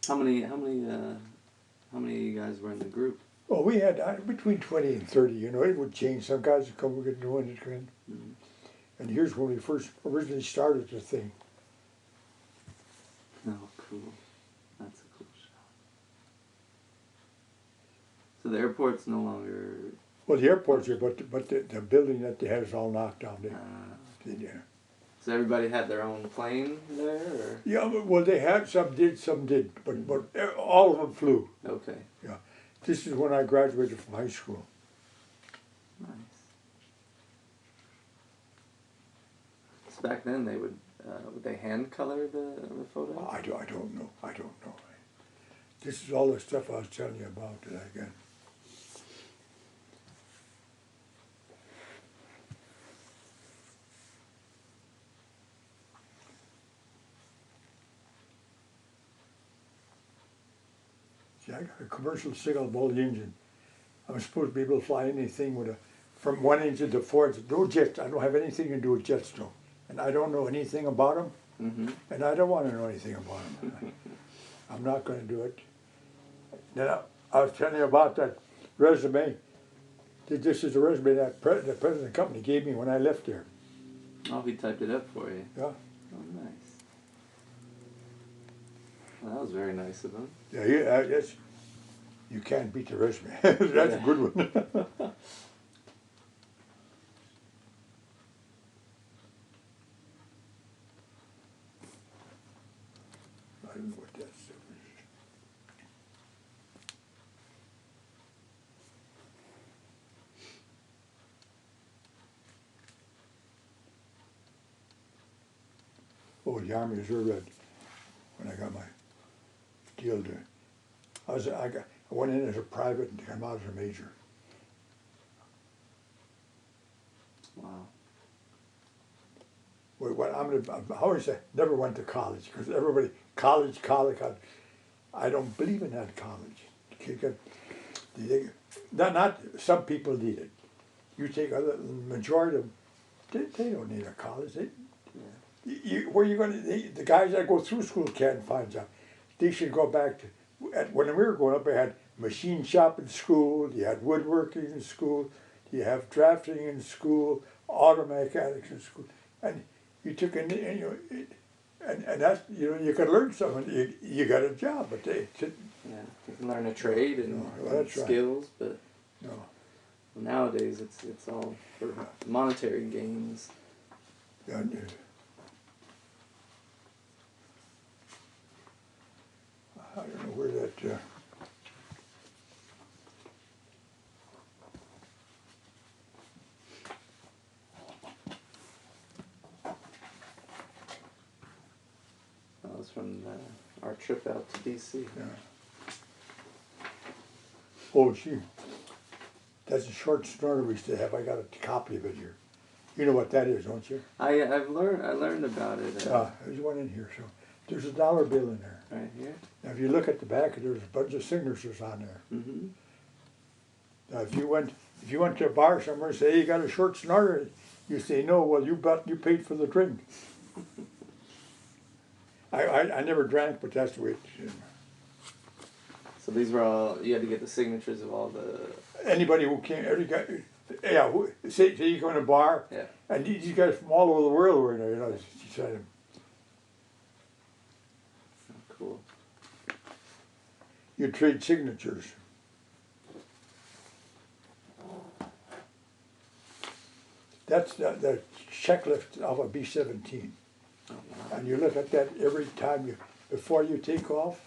How many of you guys were in the group? Well, we had between 20 and 30, you know, it would change. Some guys would come, we get new ones come in. Mm-hmm. And here's when we first originally started the thing. Oh, cool. That's a cool shot. So the airport's no longer... Well, the airport's here, but the building that they had is all knocked down. Yeah. So everybody had their own plane there, or? Yeah, well, they had, some did, but all of them flew. Okay. Yeah. This is when I graduated from high school. Nice. So back then they would they hand color the photo? I don't know. This is all the stuff I was telling you about that I got. See, I got a commercial signal ball engine. I'm supposed to be able to fly anything with from one engine to four. No jets. I don't have anything to do with jets, though. And I don't know anything about them. Mm-hmm. And I don't want to know anything about them. I'm not going to do it. Then I was telling you about that resume. This is the resume that the president of the company gave me when I left there. Oh, he typed it up for you. Yeah. Oh, nice. Well, that was very nice of him. Yeah, yes. You can't beat the resume. That's a good one. I don't know what that stuff is. Oh, the Army Reserve, when I got my deal there. I went in as a private and came out as a major. Wow. Well, I always say never went to college because everybody college. I don't believe in that college. Not some people need it. You take the majority of them, they don't need a college. Where you going to? The guys that go through school can't find a job. They should go back to. When we were growing up, we had machine shop in school. You had woodworking in school. You have drafting in school. Auto mechanics in school, and you took and that's you could learn something. You got a job, but you can learn a trade and skills, but nowadays it's all for monetary gains. Yeah. I don't know where that. That was from our trip out to D.C. Yeah. Oh, gee. That's a short snorter we used to have. I got a copy of it here. You know what that is, don't you? I learned about it. There's one in here. So there's a dollar bill in there. Right here. Now, if you look at the back, there's a bunch of signatures on there. Mm-hmm. Now, if you went to a bar somewhere and say, hey, you got a short snorter, you say no. Well, you paid for the drink. I never drank, but that's the way it is. So these were all, you had to get the signatures of all the... Anybody who came, every guy, say you go in a bar, and these guys from all over the world were in there, you know, you said them. Oh, cool. You trade signatures. That's the checklist of a B-17. Oh, wow. And you look at that every time before you take off,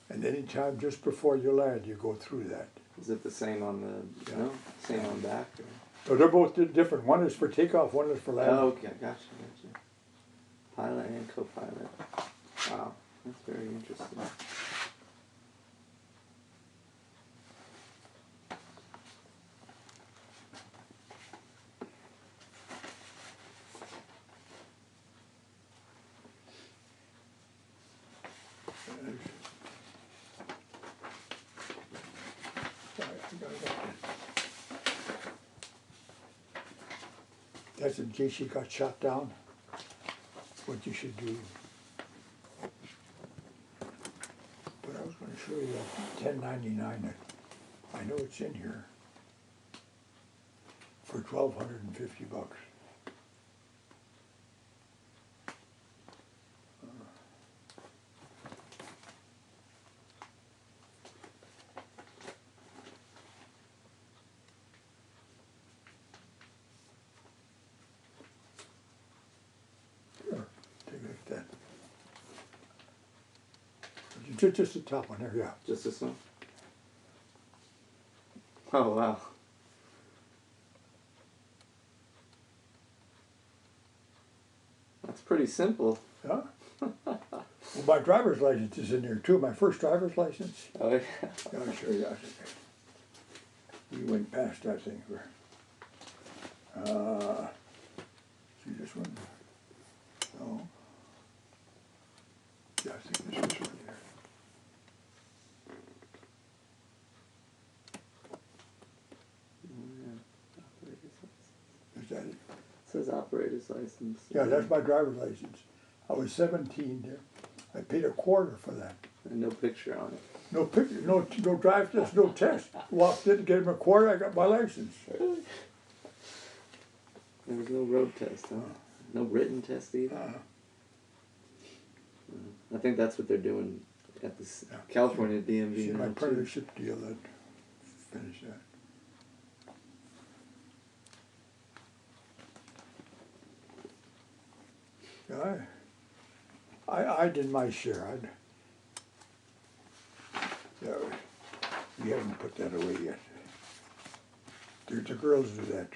and any time just before you land, you go through that. Is it the same on the, same on back? Or? So they're both different. One is for takeoff, one is for landing. Oh, okay, gotcha. Pilot and co-pilot. Wow, that's very interesting. That's in case you got shot down. What you should do. But going to show you that 1099. I know it's in here for $1,250. Here, take a look at that. Just the top one there, yeah. Just this one? Oh, wow. That's pretty simple. Yeah. Well, my driver's license is in there too. My first driver's license. Oh, yeah. Yeah, I'll show you. We went past that thing. See this one? No. Yeah, I think this is one here. Is that it? It says operator's license. Yeah, that's my driver's license. I was 17 there. I paid $25 for that. And no picture on it. No picture, no drive test, no test. Walked in, gave him $25, I got my license. Really? There was no road test, huh? No written test either? I think that's what they're doing at this California DMV See now, my too. partnership deal, that finished that. Yeah, I did my share. Yeah, we haven't put that away yet. The girls do that.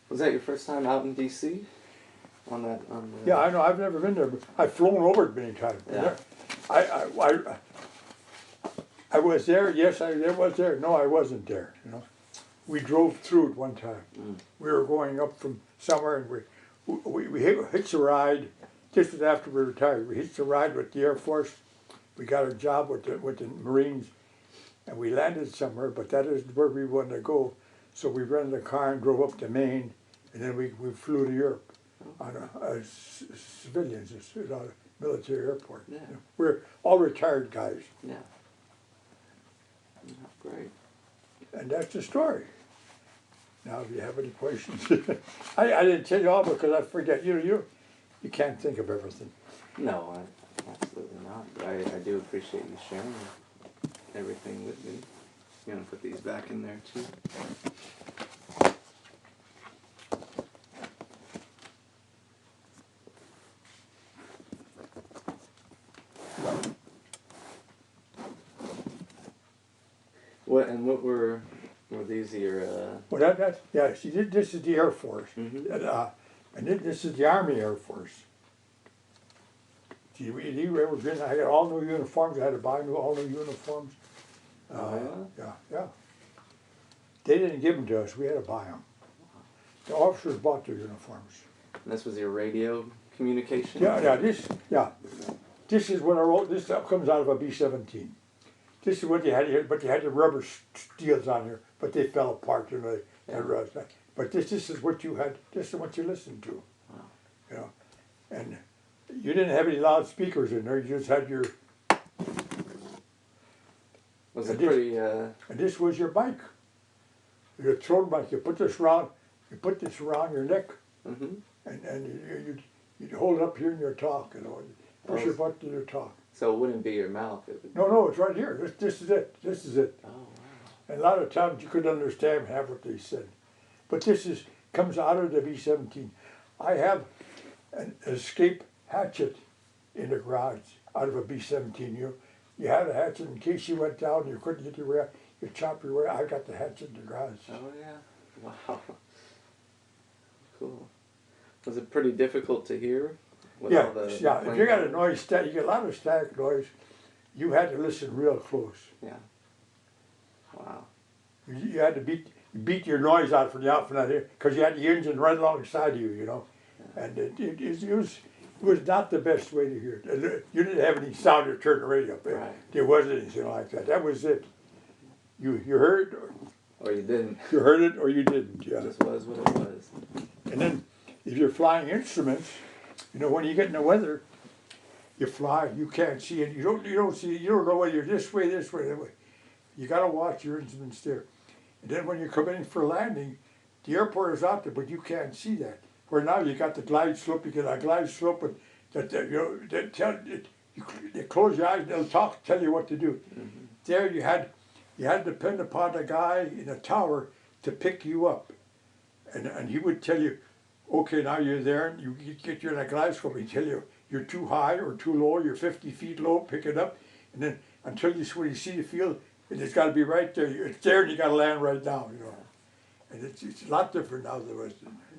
Was that your first time out in D.C.? On the Yeah, I know. I've never been there, but I've flown over it many times. Yeah. I was there. Yes, I was there. No, I wasn't there. You know, we drove through it one time. We were going up from somewhere, and we hitched a ride. This was after we retired. We hitched a ride with the Air Force. We got a job with the Marines, and we landed somewhere. But that isn't where we wanted to go. So we rented a car and drove up to Maine, and then we flew to Europe on civilians. It's not a military airport. Yeah. You know, we're all retired guys. Yeah. Great. And that's the story. Now, if you have any questions, I didn't tell you all because I forget. You can't think of everything. No, absolutely not. But I do appreciate you sharing everything with me. You want to put these back in there too? What were these your? Well, yeah. See, this is the Air Force, Mhm. and this is the Army Air Force. See, you ever been? I had all new uniforms. I had to buy all new uniforms. Yeah. They didn't give them to us. We had to buy them. The officers bought their uniforms. And this was your radio communication? Yeah. This is what I wrote. This stuff comes out of a B-17. This is what you had here, but you had the rubber steels on here, but they fell apart, you know. But this is what you had. This is what you listened to. Wow. You know, and you didn't have any loudspeakers in there. You just had your. Was it pretty? And this was your mic. Your throat mic. You put this around your neck, Mhm. and you'd hold it up here in your talk. You know, push your button to your talk. So it wouldn't be your mouth. It would. No, it's right here. This is it. This is it. Oh wow. And a lot of times you couldn't understand half what they said. But this comes out of the B-17. I have an escape hatchet in the garage out of a B-17. You had a hatchet in case you went down and you couldn't get your way out. You chop your way out. I got the hatchet in the garage. Oh yeah. Wow. Cool. Was it pretty difficult to hear? With all the If you got a noise, you get a lot of static noise. You had to listen real close. Yeah. Wow. You had to beat your noise out from that here because you had the engine right alongside of you, you know. Yeah. And it was not the best way to hear it. You didn't have any sound to turn the radio up. Right. There wasn't anything like that. That was it. You heard it or you didn't. You heard it or you didn't. Yeah. It just was what it was. And then if you're flying instruments, you know, when you get in the weather, you fly, you can't see it. You don't see. You don't know whether you're this way, that way. You got to watch your instruments there. And then when you come in for landing, the airport is out there, but you can't see that. Where now you got the glide slope. You get a glide slope, and they close your eyes. They'll tell you what to do. Mm-hmm. There you had to depend upon a guy in a tower to pick you up, and he would tell you, okay, now you're there, and you get you in a glide slope. He tell you you're too high or too low. You're 50 feet low. Pick it up, and then until when you see the field, it's got to be right there. It's there, and you got to land right down. You know, and it's a lot different now than it was.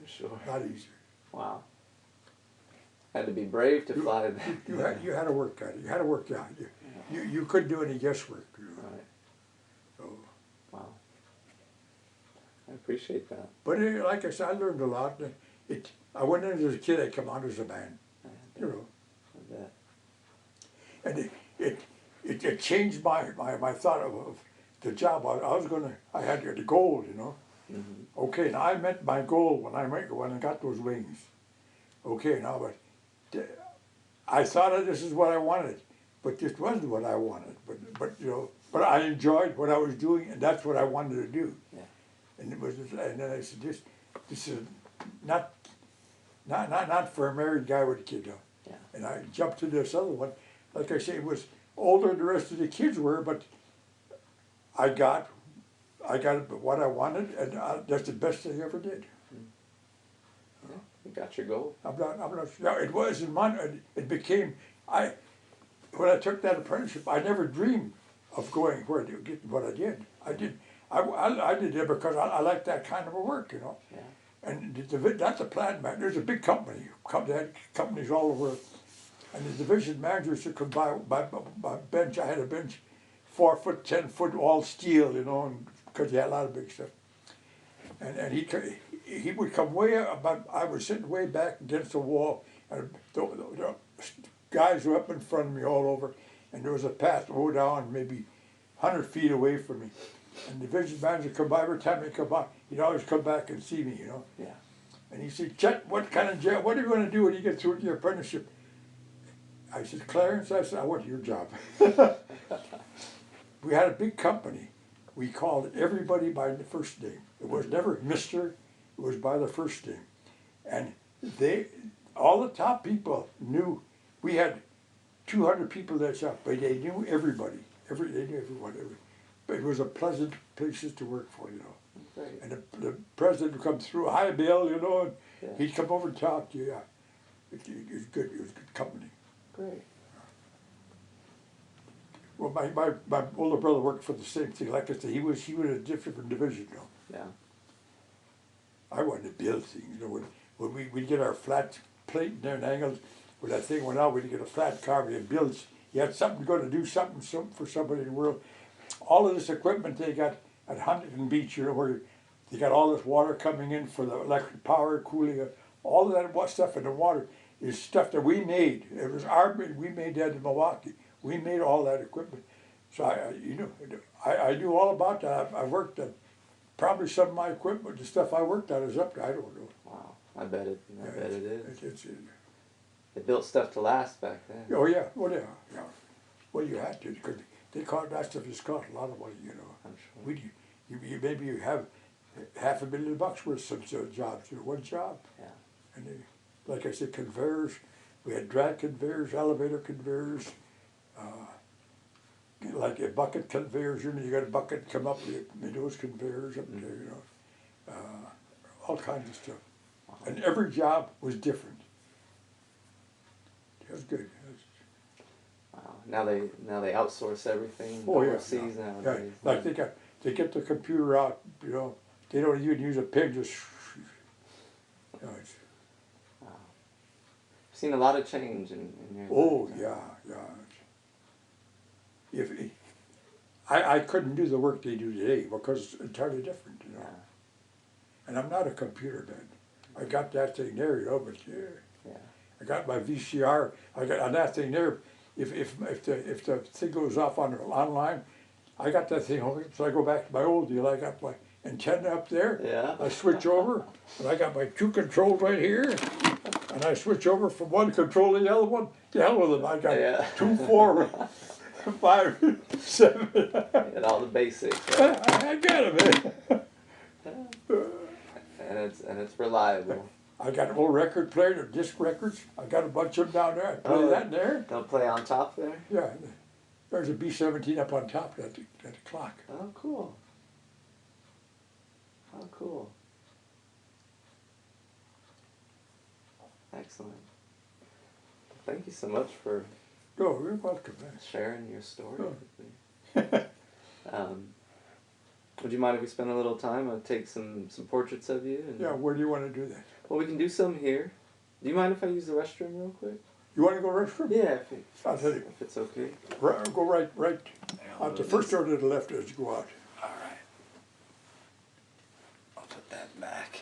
Sure. A lot easier. Wow. Had to be brave to fly that. You had to work at it. You had to work out. You couldn't do any guesswork. You know. Right. So, Wow. I appreciate that. but like I said, I learned a lot. I went in as a kid. I come out as a man. You know. I bet. And it changed my thought of the job. I had the goal, you know. Mm-hmm. Okay, now I met my goal when I got those wings. Okay, now but I thought this is what I wanted, but this wasn't what I wanted. But you know, but I enjoyed what I was doing, and that's what I wanted to do. Yeah. And and then I said, this is not for a married guy with a kid, though. Yeah. And I jumped to this other one. Like I say, it was older than the rest of the kids were, but I got what I wanted, and that's the best thing I ever did. Yeah, you got your goal. I'm not. No, it was in my. It became. When I took that apprenticeship, I never dreamed of going where to get what I did. I did. I did it because I like that kind of a work, you know. Yeah. And that's a plant man. There's a big company. They had companies all over. And the division managers would come by my bench. I had a bench, 4 foot, 10 foot, all steel, you know, because he had a lot of big stuff. And he would come way up. I was sitting way back against the wall, and the guys were up in front of me all over, and there was a path to go down maybe 100 feet away from me. And the division manager would come by. Every time he'd come by, he'd always come back and see me, you know. Yeah. And he said, Chet, what are you going to do when you get through with your apprenticeship? I said, Clarence, I said, I want your job. We had a big company. We called everybody by the first name. It was never Mr., it was by the first name. And all the top people knew. We had 200 people in that shop, but they knew everybody. They knew everyone. But it was a pleasant place to work for, you know. Great. And the president would come through, hi Bill, you know, and Yeah. he'd come over and talk to you. Yeah. It was good. It was good company. Great. Well, my older brother worked for the same thing. Like I said, he was a different division, you know. Yeah. I wanted to build things, you know. When we'd get our flat plate and then angles, when that thing went out, we'd get a flat car, we'd build. You had something going to do something for somebody in the world. All of this equipment they got at Huntington Beach, you know, where they got all this water coming in for the electric power, cooling, all of that stuff in the water is stuff that we made. It was we made that in Milwaukee. We made all that equipment. So I knew all about that. I worked on probably some of my equipment, the stuff I worked on is up to, I don't know. Wow. I bet it is. They built stuff to last back then. Oh yeah, well yeah. Well, you had to, because that stuff just cost a lot of money, you know. I'm sure. Maybe you have $500,000 worth of some jobs, you know, one job. Yeah. And like I said, conveyors. We had drag conveyors, elevator conveyors, like a bucket conveyors. You know, you got a bucket come up, you made those conveyors up there, you know, all kinds of stuff. Wow. And every job was different. It was good. Wow. Now they outsource everything overseas nowadays. Yeah. Like they get the computer out, you know. They don't even use a pen. Just you know, Wow. I've seen a lot of change in your oh life. yeah. I couldn't do the work they do today because it's entirely different, you know. Yeah. And I'm not a computer man. I got that thing there, you know, but Yeah. I got my VCR. I got on that thing there. If the thing goes off online, I got that thing home. So I go back to my old deal. I got my antenna up there. Yeah. I switch over, and I got my two controls right here. and I switch over from one control to the other one. The hell with them. I got Yeah. 2, 4, 5, 7. And all the basics, right? I got them, man. And it's reliable. I got an old record player, the disc records. I got a bunch of them down there. I play Oh, that in there. They'll play on top there? Yeah, there's a B-17 up on top at the clock. Oh, cool. Oh, cool. Excellent. Thank you so much for Oh, you're welcome, man. sharing your story Oh. with me. Would you mind if we spend a little time? I'll take some portraits of you. And, Yeah, where do you want to do that? well, we can do some here. Do you mind if I use the restroom real quick? You want to go restroom? Yeah, I'll tell you. if it's okay. Go right out the first door to the left as you go out. All right. I'll put that back.